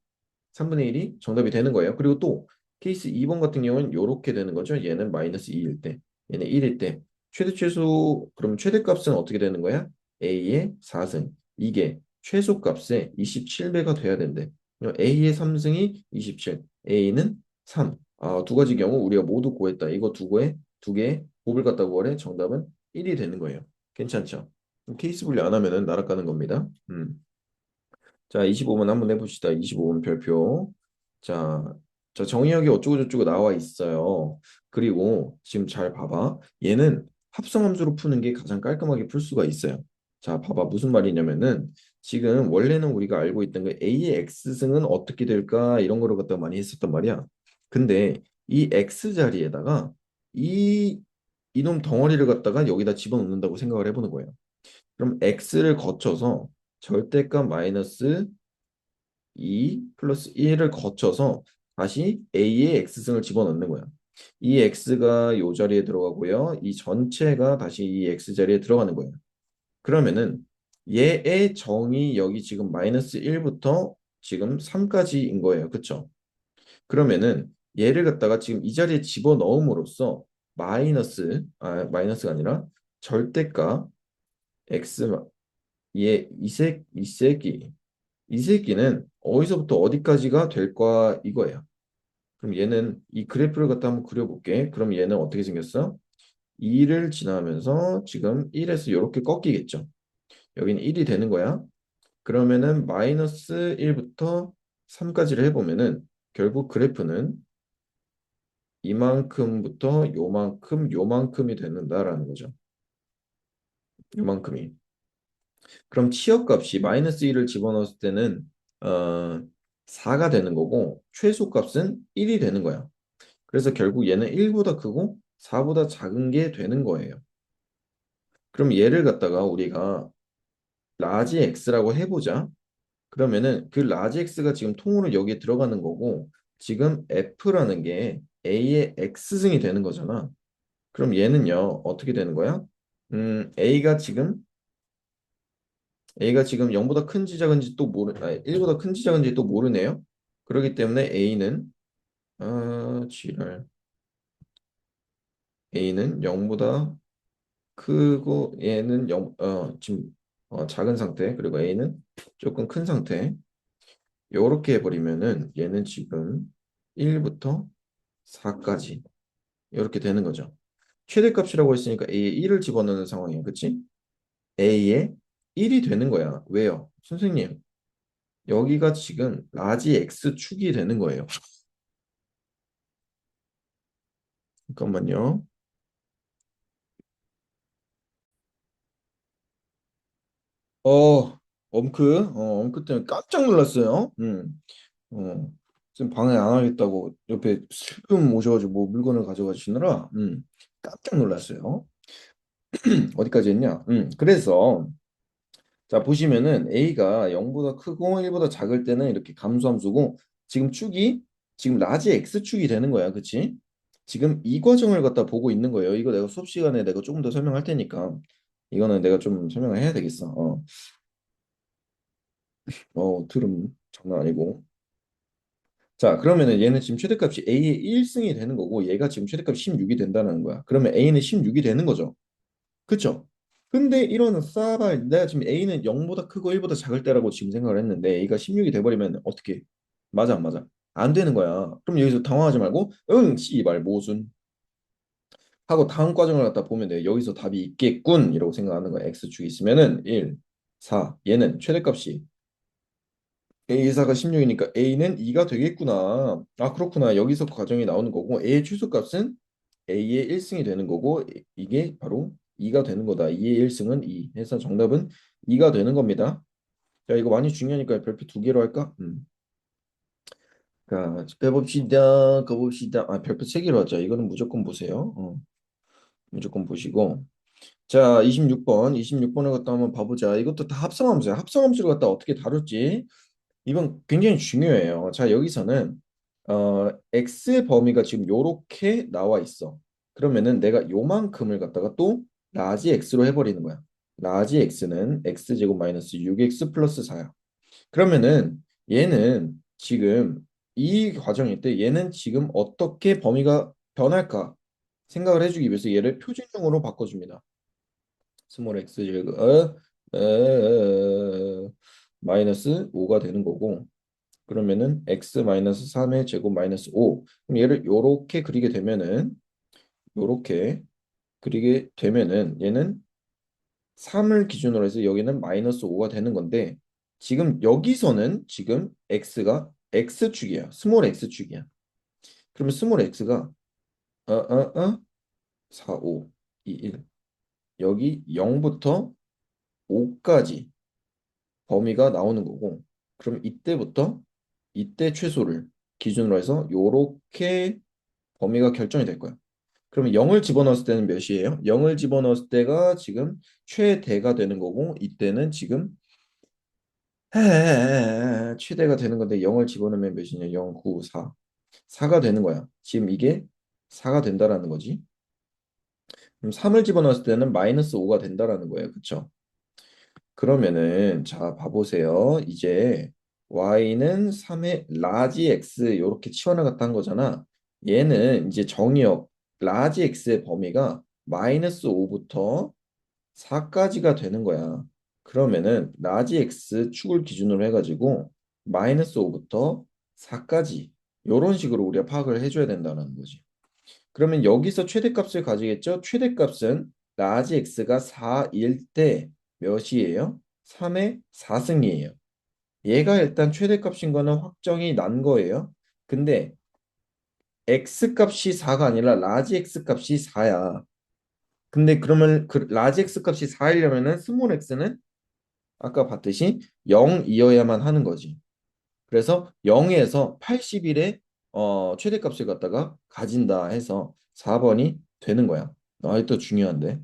3분의 1이 정답이 되는 거예요. 그리고 또 케이스 2번 같은 경우는 이렇게 되는 거죠. 얘는 마이너스 2일 때, 얘는 1일 때. 최대 최소 그럼 최대값은 어떻게 되는 거야? A의 4승. 이게 최소값의 27배가 돼야 된대. 그럼 A의 3승이 27, A는 3. 두 가지 경우 우리가 모두 구했다. 이거 두 개 곱을 갖다 구하래. 정답은 1이 되는 거예요. 괜찮죠? 케이스 분리 안 하면은 날아가는 겁니다. 자, 25번 한번 해봅시다. 25번 별표. 자, 정의역이 어쩌고저쩌고 나와 있어요. 그리고 지금 잘 봐봐. 얘는 합성함수로 푸는 게 가장 깔끔하게 풀 수가 있어요. 자, 봐봐. 무슨 말이냐면은 지금 원래는 우리가 알고 있던 그 A의 X승은 어떻게 될까 이런 거를 갖다 많이 했었단 말이야. 근데 이 X 자리에다가 이 이놈 덩어리를 갖다가 여기다 집어넣는다고 생각을 해보는 거예요. 그럼 X를 거쳐서 절대값 마이너스 2 플러스 1을 거쳐서 다시 A의 X승을 집어넣는 거야. 이 X가 이 자리에 들어가고요. 이 전체가 다시 이 X 자리에 들어가는 거예요. 그러면은 얘의 정의 여기 지금 마이너스 1부터 지금 3까지인 거예요. 그쵸? 그러면은 얘를 갖다가 지금 이 자리에 집어넣음으로써 마이너스가 아니라 절대값 X 얘 이 새끼는 어디서부터 어디까지가 될 거야 이거예요. 그럼 얘는 이 그래프를 갖다 한번 그려볼게. 그럼 얘는 어떻게 생겼어? 2를 지나면서 지금 1에서 이렇게 꺾이겠죠. 여기는 1이 되는 거야. 그러면은 마이너스 1부터 3까지를 해보면은 결국 그래프는 이만큼부터 요만큼이 되는다라는 거죠. 요만큼이. 그럼 치역값이 마이너스 1을 집어넣었을 때는 어, 4가 되는 거고 최소값은 1이 되는 거야. 그래서 결국 얘는 1보다 크고 4보다 작은 게 되는 거예요. 그럼 얘를 갖다가 우리가 라지 x라고 해보자. 그러면은 그 라지 x가 지금 통으로 여기에 들어가는 거고 지금 f라는 게 a의 x승이 되는 거잖아. 그럼 얘는요 어떻게 되는 거야? A가 지금 0보다 큰지 작은지 또 1보다 큰지 작은지 또 모르네요. 그렇기 때문에 지랄. A는 0보다 크고 얘는 지금 작은 상태 그리고 A는 조금 큰 상태. 이렇게 해버리면은 얘는 지금 1부터 4까지 이렇게 되는 거죠. 최대값이라고 했으니까 A에 1을 집어넣는 상황이에요. 그치? A에 1이 되는 거야. 왜요? 선생님, 여기가 지금 라지 X축이 되는 거예요. 잠깐만요. 어, 엄크 때문에 깜짝 놀랐어요. 어, 지금 방해 안 하겠다고 옆에 슬금 오셔가지고 뭐 물건을 가져가시느라, 깜짝 놀랐어요. 어디까지 했냐? 그래서, 자, 보시면은 A가 0보다 크고 1보다 작을 때는 이렇게 감소함수고, 지금 축이, 지금 라지 X축이 되는 거야. 그치? 지금 이 과정을 갖다 보고 있는 거예요. 이거 내가 수업 시간에 내가 조금 더 설명할 테니까, 이거는 내가 좀 설명을 해야 되겠어. 들음 장난 아니고. 자, 그러면은 얘는 지금 최대값이 A의 1승이 되는 거고 얘가 지금 최대값이 16이 된다는 거야. 그러면 A는 16이 되는 거죠. 그쵸? 근데 이런 싸발 내가 지금 A는 0보다 크고 1보다 작을 때라고 지금 생각을 했는데 A가 16이 돼버리면 어떻게? 맞아 안 맞아? 안 되는 거야. 그럼 여기서 당황하지 말고 응 씨발 모순 하고 다음 과정을 갖다 보면 돼. 여기서 답이 있겠군 이라고 생각하는 거야. X축이 있으면은 1, 4 얘는 최대값이 A4가 16이니까 A는 2가 되겠구나. 아, 그렇구나. 여기서 과정이 나오는 거고 A의 최소값은 A의 1승이 되는 거고 이게 바로 2가 되는 거다. 2의 1승은 2 해서 정답은 2가 되는 겁니다. 자, 이거 많이 중요하니까 별표 두 개로 할까? 자, 가봅시다. 아, 별표 세 개로 하자. 이거는 무조건 보세요. 무조건 보시고. 자, 26번을 갖다 한번 봐보자. 이것도 다 합성함수야. 합성함수를 갖다 어떻게 다룰지 이건 굉장히 중요해요. 자, 여기서는 x의 범위가 지금 요렇게 나와 있어. 그러면은 내가 요만큼을 갖다가 또 라지 x로 해버리는 거야. 라지 x는 x제곱 마이너스 6x 플러스 4야. 그러면은 얘는 지금 이 과정일 때 얘는 지금 어떻게 범위가 변할까 생각을 해주기 위해서 얘를 표준형으로 바꿔줍니다. 스몰 x 제곱 마이너스 5가 되는 거고 그러면은 x 마이너스 3의 제곱 마이너스 5. 그럼 얘를 요렇게 그리게 되면은 요렇게 그리게 되면은 얘는 3을 기준으로 해서 여기는 마이너스 5가 되는 건데 지금 여기서는 지금 x가 x축이야. 스몰 x축이야. 그러면 스몰 x가 4, 5, 2, 1 여기 0부터 5까지 범위가 나오는 거고 그럼 이때부터 이때 최소를 기준으로 해서 요렇게 범위가 결정이 될 거야. 그러면 0을 집어넣었을 때는 몇이에요? 0을 집어넣었을 때가 지금 최대가 되는 거고 이때는 지금 최대가 되는 건데 0을 집어넣으면 몇이냐? 0, 9, 4. 4가 되는 거야. 지금 이게 4가 된다라는 거지. 그럼 3을 집어넣었을 때는 마이너스 5가 된다라는 거예요. 그쵸? 그러면은 자 봐보세요. 이제 y는 3의 라지 x 이렇게 치워나갔다 한 거잖아. 얘는 이제 정의역 라지 x의 범위가 마이너스 5부터 4까지가 되는 거야. 그러면은 라지 x 축을 기준으로 해가지고 마이너스 5부터 4까지 이런 식으로 우리가 파악을 해줘야 된다는 거지. 그러면 여기서 최대값을 가지겠죠? 최대값은 라지 x가 4일 때 몇이에요? 3의 4승이에요. 얘가 일단 최대값인 거는 확정이 난 거예요. 근데 x 값이 4가 아니라 라지 x 값이 4야. 근데 그러면 그 라지 x 값이 4이려면은 스몰 x는 아까 봤듯이 0이어야만 하는 거지. 그래서 0에서 80일의 최대값을 갖다가 가진다 해서 4번이 되는 거야. 아, 이또 중요한데.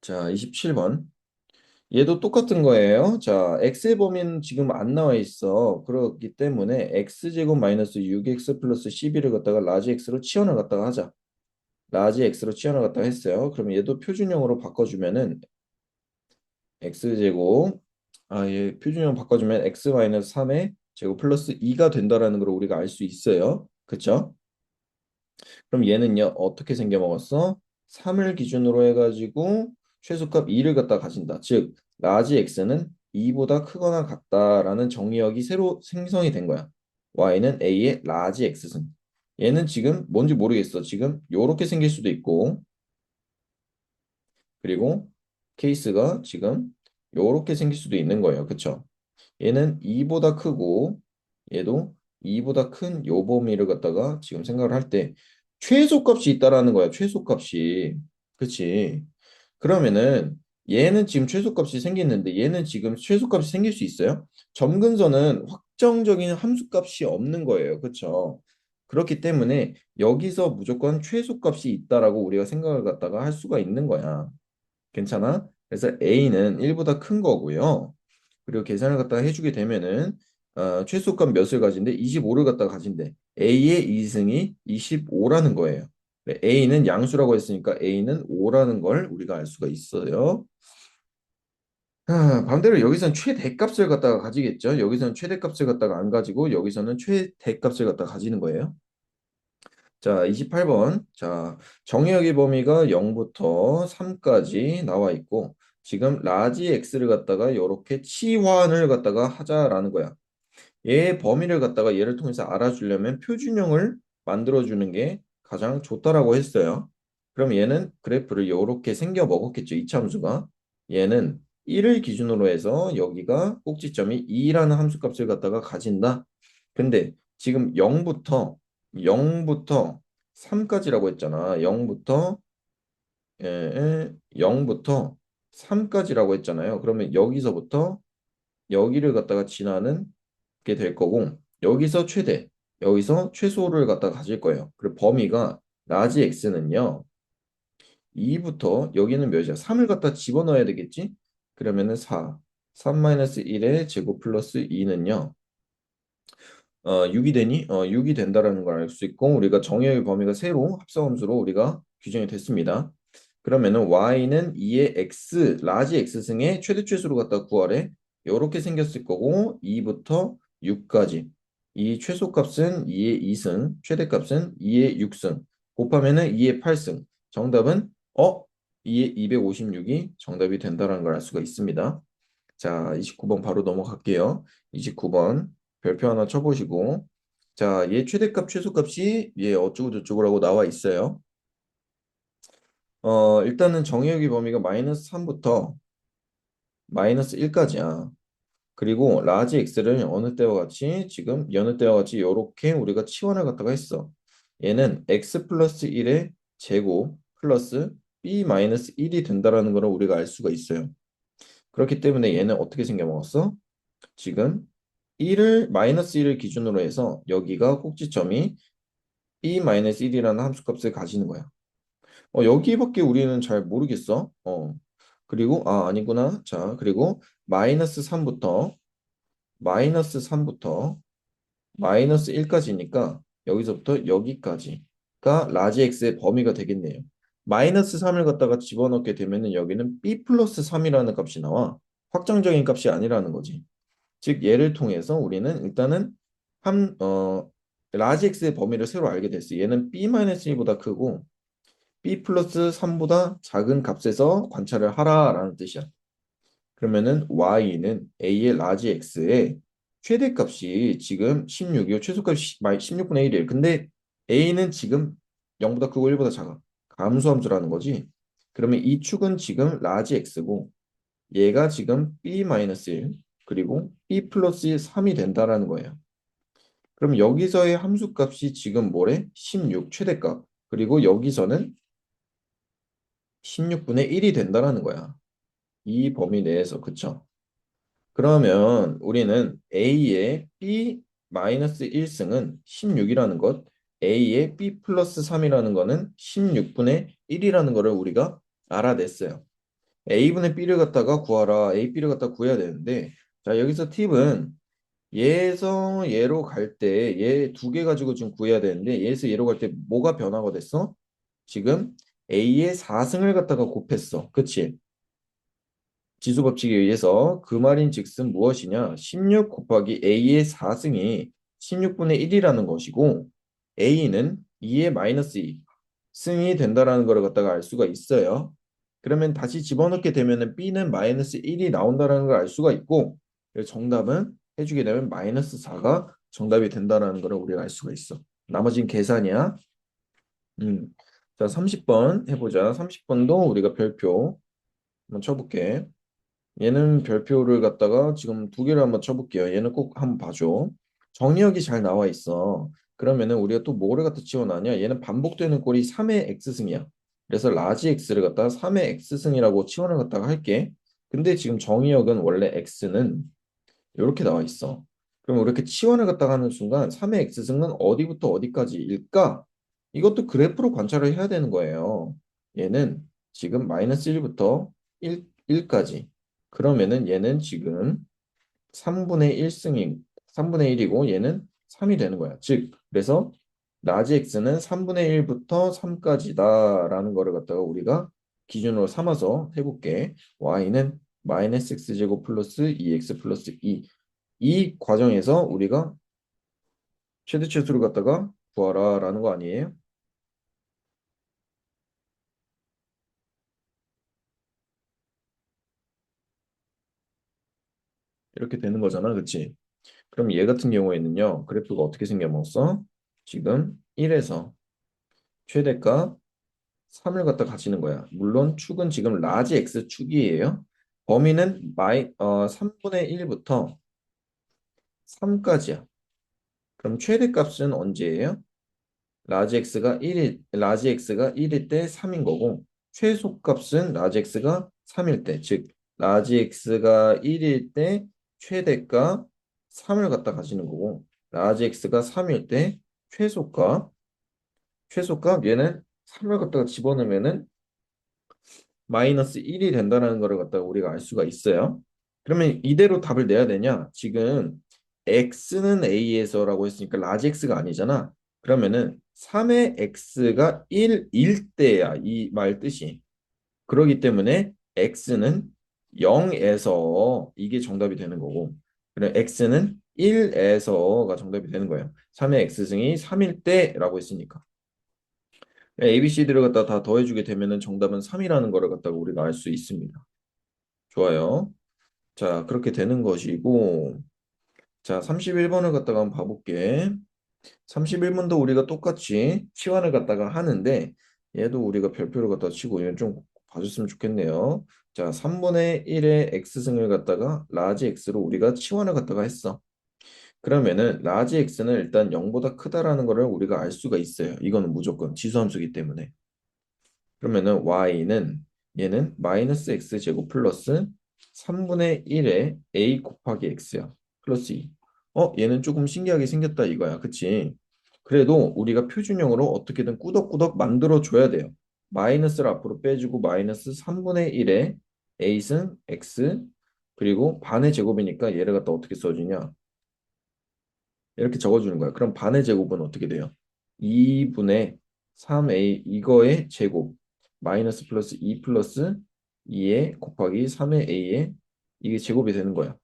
자, 27번. 얘도 똑같은 거예요. 자, x의 범위는 지금 안 나와 있어. 그렇기 때문에 x제곱 마이너스 6x 플러스 12를 갖다가 라지 x로 치환을 갖다가 하자. 라지 x로 치환을 갖다가 했어요. 그럼 얘도 표준형으로 바꿔주면은 x제곱 얘 표준형 바꿔주면 x 마이너스 3의 제곱 플러스 2가 된다라는 걸 우리가 알 수 있어요. 그쵸? 그럼 얘는요 어떻게 생겨 먹었어? 3을 기준으로 해가지고 최소값 2를 갖다 가진다. 즉 라지 x는 2보다 크거나 같다라는 정의역이 새로 생성이 된 거야. y는 a의 라지 x승. 얘는 지금 뭔지 모르겠어. 지금 요렇게 생길 수도 있고, 그리고 케이스가 지금 요렇게 생길 수도 있는 거예요. 그쵸? 얘는 2보다 크고, 얘도 2보다 큰 요 범위를 갖다가 지금 생각을 할 때 최소값이 있다라는 거야. 최소값이. 그치? 그러면은 얘는 지금 최소값이 생겼는데 얘는 지금 최소값이 생길 수 있어요? 점근선은 확정적인 함수값이 없는 거예요. 그쵸? 그렇기 때문에 여기서 무조건 최소값이 있다라고 우리가 생각을 갖다가 할 수가 있는 거야. 괜찮아? 그래서 A는 1보다 큰 거고요. 그리고 계산을 갖다가 해주게 되면은 최소값 몇을 가진대? 25를 갖다가 가진대. A의 이승이 25라는 거예요. 네, A는 양수라고 했으니까 A는 5라는 걸 우리가 알 수가 있어요. 반대로 여기서는 최대값을 갖다가 가지겠죠. 여기서는 최대값을 갖다가 안 가지고 여기서는 최대값을 갖다가 가지는 거예요. 자, 28번. 자, 정의역의 범위가 0부터 3까지 나와 있고 지금 라지 x를 갖다가 이렇게 치환을 갖다가 하자라는 거야. 얘의 범위를 갖다가 얘를 통해서 알아주려면 표준형을 만들어주는 게 가장 좋다라고 했어요. 그럼 얘는 그래프를 이렇게 생겨 먹었겠죠. 이차함수가. 얘는 1을 기준으로 해서 여기가 꼭지점이 2라는 함수값을 갖다가 가진다. 근데 지금 0부터 3까지라고 했잖아. 0부터 3까지라고 했잖아요. 그러면 여기서부터 여기를 갖다가 지나는 게 될 거고 여기서 최대, 여기서 최소를 갖다가 가질 거예요. 그리고 범위가 라지 x는요. 2부터 여기는 몇이야? 3을 갖다 집어넣어야 되겠지? 그러면은 4. 3-1의 제곱 플러스 2는요. 6이 되니? 6이 된다라는 걸 알 수 있고 우리가 정의의 범위가 세로 합성함수로 우리가 규정이 됐습니다. 그러면은 y는 2의 x, 라지 x승의 최대 최소를 갖다 구하래. 요렇게 생겼을 거고 2부터 6까지. 이 최소값은 2의 2승, 최대값은 2의 6승. 곱하면은 2의 8승. 정답은 2의 256이 정답이 된다는 걸 알 수가 있습니다. 자, 29번 바로 넘어갈게요. 29번 별표 하나 쳐보시고 자, 얘 최대값 최소값이 얘 어쩌고 저쩌고라고 나와 있어요. 일단은 정의역의 범위가 마이너스 3부터 마이너스 1까지야. 그리고 라지 x를 어느 때와 같이 지금 여느 때와 같이 이렇게 우리가 치환을 갖다가 했어. 얘는 x 플러스 1의 제곱 플러스 b 마이너스 1이 된다라는 걸 우리가 알 수가 있어요. 그렇기 때문에 얘는 어떻게 생겨먹었어? 지금 1을 마이너스 1을 기준으로 해서 여기가 꼭지점이 b 마이너스 1이라는 함수값을 가지는 거야. 여기밖에 우리는 잘 모르겠어. 그리고 아니구나. 자, 그리고 마이너스 3부터 마이너스 1까지니까 여기서부터 여기까지가 라지 x의 범위가 되겠네요. 마이너스 3을 갖다가 집어넣게 되면은 여기는 b 플러스 3이라는 값이 나와. 확정적인 값이 아니라는 거지. 즉 얘를 통해서 우리는 일단은 라지 x의 범위를 새로 알게 됐어. 얘는 b-1보다 크고 b 플러스 3보다 작은 값에서 관찰을 하라라는 뜻이야. 그러면은 y는 a의 라지 x의 최대값이 지금 16이요. 최소값이 16분의 1이에요. 근데 a는 지금 0보다 크고 1보다 작아. 감소함수라는 거지. 그러면 이 축은 지금 라지 x고 얘가 지금 b-1 그리고 b 플러스 3이 된다라는 거예요. 그럼 여기서의 함수값이 지금 뭐래? 16 최대값. 그리고 여기서는 16분의 1이 된다라는 거야. 이 범위 내에서. 그쵸? 그러면 우리는 A의 B-1승은 16이라는 것, A의 B 플러스 3이라는 거는 16분의 1이라는 거를 우리가 알아냈어요. A분의 B를 갖다가 구하라. A, B를 갖다 구해야 되는데 자 여기서 팁은 얘에서 얘로 갈 때 얘 두 개 가지고 지금 구해야 되는데 얘에서 얘로 갈 때 뭐가 변화가 됐어? 지금 A의 4승을 갖다가 곱했어. 그치? 지수 법칙에 의해서 그 말인즉슨 무엇이냐? 16 곱하기 A의 4승이 16분의 1이라는 것이고 A는 2의 마이너스 2 승이 된다라는 걸 갖다가 알 수가 있어요. 그러면 다시 집어넣게 되면은 B는 마이너스 1이 나온다라는 걸 알 수가 있고 그래서 정답은 해주게 되면 마이너스 4가 정답이 된다라는 걸 우리가 알 수가 있어. 나머지는 계산이야. 음. 자, 30번 해보자. 30번도 우리가 별표 한번 쳐볼게. 얘는 별표를 갖다가 지금 두 개를 한번 쳐볼게요. 얘는 꼭 한번 봐줘. 정리역이 잘 나와 있어. 그러면은 우리가 또 뭐를 갖다 치워놨냐? 얘는 반복되는 꼴이 3의 x승이야. 그래서 라지 x를 갖다가 3의 x승이라고 치원을 갖다가 할게. 근데 지금 정의역은 원래 x는 이렇게 나와 있어. 그럼 이렇게 치환을 갖다가 하는 순간 3의 x승은 어디부터 어디까지일까? 이것도 그래프로 관찰을 해야 되는 거예요. 얘는 지금 마이너스 1부터 1까지. 그러면은 얘는 지금 3분의 1승이 3분의 1이고 얘는 3이 되는 거야. 즉, 그래서 라지 x는 3분의 1부터 3까지다라는 거를 갖다가 우리가 기준으로 삼아서 해볼게. y는 마이너스 x제곱 플러스 2x 플러스 2. 이 과정에서 우리가 최대 최소를 갖다가 구하라라는 거 아니에요? 이렇게 되는 거잖아, 그치? 그럼 얘 같은 경우에는요, 그래프가 어떻게 생겨먹었어? 지금 1에서 최대가 3을 갖다 가지는 거야. 물론 축은 지금 라지 x 축이에요. 범위는 3분의 1부터 3까지야. 그럼 최대값은 언제예요? 라지 x가 1일 때 3인 거고 최소값은 라지 x가 3일 때, 즉 라지 x가 1일 때 최대값 3을 갖다 가지는 거고 라지 x가 3일 때 최소값 얘는 3을 갖다가 집어넣으면은 마이너스 1이 된다는 거를 갖다가 우리가 알 수가 있어요. 그러면 이대로 답을 내야 되냐? 지금 x는 a에서라고 했으니까 라지 x가 아니잖아. 그러면은 3의 x가 1일 때야. 이 말 뜻이. 그러기 때문에 x는 0에서 이게 정답이 되는 거고. 그럼 x는 1에서가 정답이 되는 거예요. 3의 x승이 3일 때라고 했으니까. A, B, C, D를 갖다 다 더해주게 되면은 정답은 3이라는 거를 갖다가 우리가 알 수 있습니다. 좋아요. 자, 그렇게 되는 것이고, 자, 31번을 갖다가 한번 봐볼게. 31번도 우리가 똑같이 치환을 갖다가 하는데, 얘도 우리가 별표를 갖다 치고, 얘는 좀 봐줬으면 좋겠네요. 자, 3분의 1의 x승을 갖다가 라지 x로 우리가 치환을 갖다가 했어. 그러면은 라지 x는 일단 0보다 크다라는 거를 우리가 알 수가 있어요. 이거는 무조건 지수함수기 때문에. 그러면은 y는 얘는 마이너스 x 제곱 플러스 3분의 1의 a 곱하기 x야. 플러스 2. 얘는 조금 신기하게 생겼다 이거야. 그치? 그래도 우리가 표준형으로 어떻게든 꾸덕꾸덕 만들어 줘야 돼요. 마이너스를 앞으로 빼주고 마이너스 3분의 1의 a승 x 그리고 반의 제곱이니까 얘를 갖다 어떻게 써주냐? 이렇게 적어주는 거야. 그럼 반의 제곱은 어떻게 돼요? 2분의 3a 이거의 제곱 마이너스 플러스 2 플러스 2에 곱하기 3의 a에 이게 제곱이 되는 거야.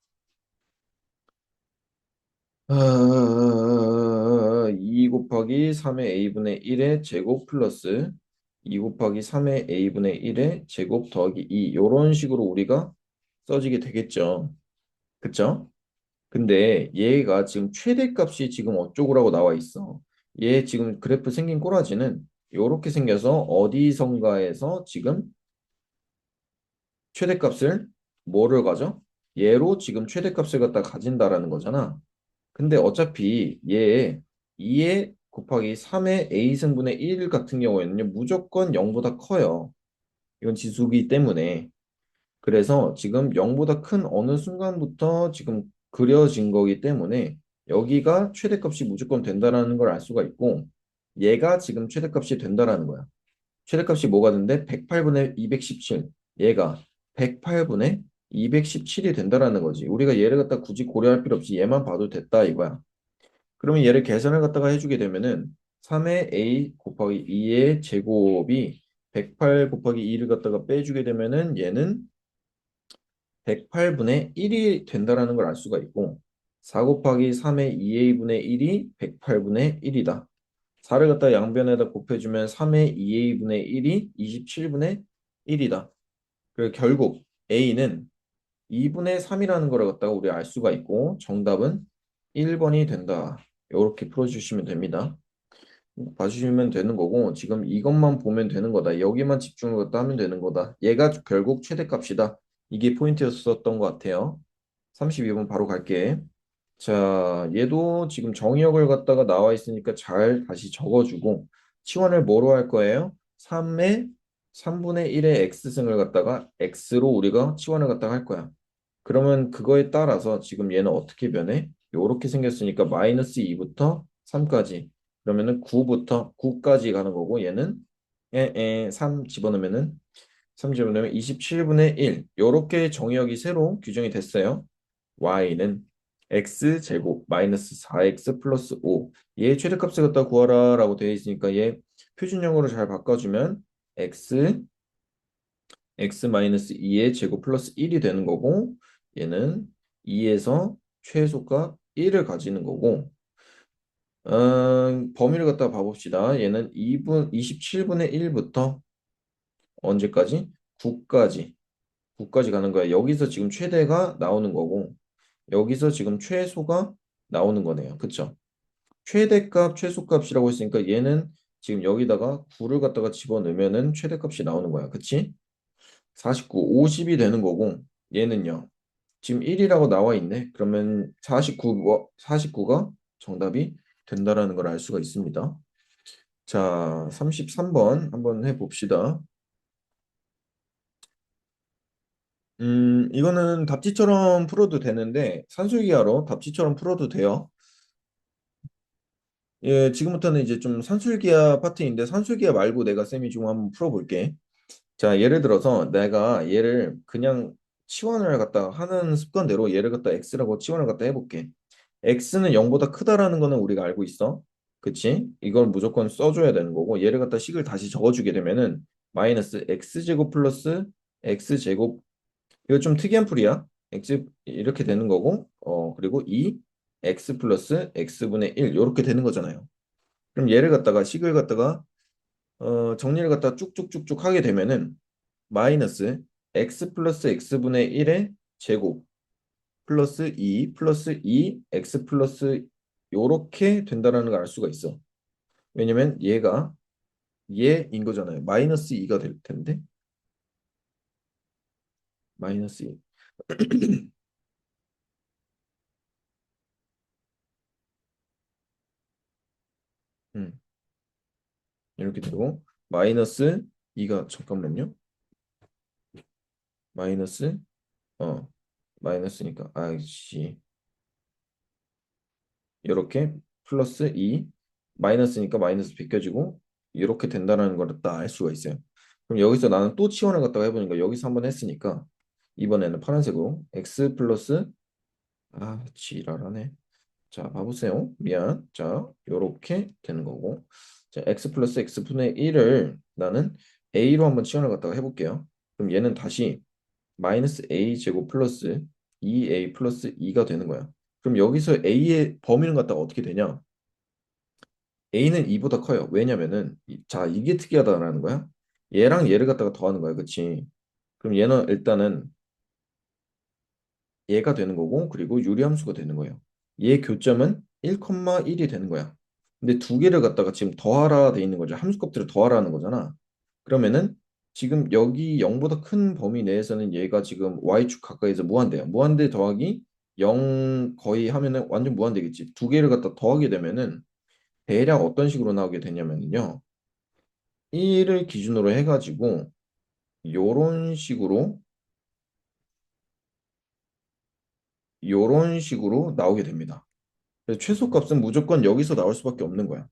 2 곱하기 3의 a분의 1의 제곱 플러스 2 곱하기 3의 a분의 1의 제곱 더하기 2 이런 식으로 우리가 써지게 되겠죠. 그쵸? 근데 얘가 지금 최대값이 지금 어쩌고라고 나와 있어. 얘 지금 그래프 생긴 꼬라지는 요렇게 생겨서 어디선가에서 지금 최대값을 뭐를 가져? 얘로 지금 최대값을 갖다 가진다라는 거잖아. 근데 어차피 얘 2에 곱하기 3의 a승분의 1 같은 경우에는요 무조건 0보다 커요. 이건 지수기 때문에. 그래서 지금 0보다 큰 어느 순간부터 지금 그려진 거기 때문에 여기가 최대값이 무조건 된다라는 걸 알 수가 있고 얘가 지금 최대값이 된다라는 거야. 최대값이 뭐가 된대? 108분의 217. 얘가 108분의 217이 된다라는 거지. 우리가 얘를 갖다 굳이 고려할 필요 없이 얘만 봐도 됐다 이거야. 그러면 얘를 계산을 갖다가 해주게 되면은 3의 a 곱하기 2의 제곱이 108 곱하기 2를 갖다가 빼주게 되면은 얘는 108분의 1이 된다라는 걸 알 수가 있고 4 곱하기 3의 2a분의 1이 108분의 1이다. 4를 갖다 양변에다 곱해주면 3의 2a분의 1이 27분의 1이다. 그리고 결국 a는 2분의 3이라는 걸 갖다가 우리 알 수가 있고 정답은 1번이 된다. 이렇게 풀어주시면 됩니다. 봐주시면 되는 거고 지금 이것만 보면 되는 거다. 여기만 집중을 갖다 하면 되는 거다. 얘가 결국 최대값이다. 이게 포인트였었던 것 같아요. 32번 바로 갈게. 자, 얘도 지금 정의역을 갖다가 나와 있으니까 잘 다시 적어주고 치환을 뭐로 할 거예요? 3의 3분의 1의 x승을 갖다가 x로 우리가 치환을 갖다가 할 거야. 그러면 그거에 따라서 지금 얘는 어떻게 변해? 요렇게 생겼으니까 마이너스 2부터 3까지. 그러면은 9부터 9까지 가는 거고 얘는 3 집어넣으면은 3 집어넣으면 27분의 1. 요렇게 정의역이 새로 규정이 됐어요. y는 x제곱 마이너스 4x 플러스 5. 얘 최대값을 갖다 구하라 라고 되어 있으니까 얘 표준형으로 잘 바꿔주면 x 마이너스 2의 제곱 플러스 1이 되는 거고 얘는 2에서 최소값 1을 가지는 거고 범위를 갖다가 봐봅시다. 얘는 27분의 1부터 언제까지? 9까지 9까지 가는 거야. 여기서 지금 최대가 나오는 거고 여기서 지금 최소가 나오는 거네요. 그쵸? 최대값, 최소값이라고 했으니까 얘는 지금 여기다가 9를 갖다가 집어넣으면은 최대값이 나오는 거야. 그치? 49, 50이 되는 거고 얘는요. 지금 1이라고 나와 있네. 그러면 49가 정답이 된다라는 걸 알 수가 있습니다. 자, 33번 한번 해봅시다. 이거는 답지처럼 풀어도 되는데 산술기하로 답지처럼 풀어도 돼요. 예, 지금부터는 이제 좀 산술기하 파트인데 산술기하 말고 내가 쌤이 좀 한번 풀어볼게. 자, 예를 들어서 내가 얘를 그냥 치환을 갖다 하는 습관대로 얘를 갖다 x라고 치환을 갖다 해볼게. x는 0보다 크다라는 거는 우리가 알고 있어. 그치? 이건 무조건 써줘야 되는 거고 얘를 갖다 식을 다시 적어주게 되면은 마이너스 x제곱 플러스 x제곱 이거 좀 특이한 풀이야. x 이렇게 되는 거고 그리고 2 x 플러스 x분의 1 이렇게 되는 거잖아요. 그럼 얘를 갖다가 식을 갖다가 정리를 갖다가 쭉쭉쭉쭉 하게 되면은 마이너스 x 플러스 x분의 1의 제곱 플러스 2 플러스 2 x 플러스 요렇게 된다라는 걸 알 수가 있어. 왜냐면 얘가 얘인 거잖아요. 마이너스 2가 될 텐데 마이너스 2. 음, 이렇게 되고 마이너스 2가 잠깐만요. 마이너스 어 마이너스니까 아이씨 이렇게 플러스 2 마이너스니까 마이너스 벗겨지고 이렇게 된다는 걸 다 알 수가 있어요. 그럼 여기서 나는 또 치환을 갖다가 해보니까 여기서 한번 했으니까 이번에는 파란색으로 x 플러스 지랄하네. 자, 봐보세요. 미안. 자, 요렇게 되는 거고. 자, x 플러스 x분의 1을 나는 a로 한번 치환을 갖다가 해볼게요. 그럼 얘는 다시 마이너스 a 제곱 플러스 2a 플러스 2가 되는 거야. 그럼 여기서 a의 범위는 갖다가 어떻게 되냐? a는 2보다 커요. 왜냐면은 자, 이게 특이하다라는 거야. 얘랑 얘를 갖다가 더하는 거야. 그치? 그럼 얘는 일단은 얘가 되는 거고 그리고 유리함수가 되는 거예요. 얘 교점은 1,1이 되는 거야. 근데 두 개를 갖다가 지금 더하라 돼 있는 거죠. 함수값들을 더하라는 거잖아. 그러면은 지금 여기 0보다 큰 범위 내에서는 얘가 지금 y축 가까이서 무한대야. 무한대 더하기 0 거의 하면은 완전 무한대겠지. 두 개를 갖다 더하게 되면은 대략 어떤 식으로 나오게 되냐면요. 1을 기준으로 해가지고 요런 식으로 나오게 됩니다. 그래서 최소값은 무조건 여기서 나올 수밖에 없는 거야.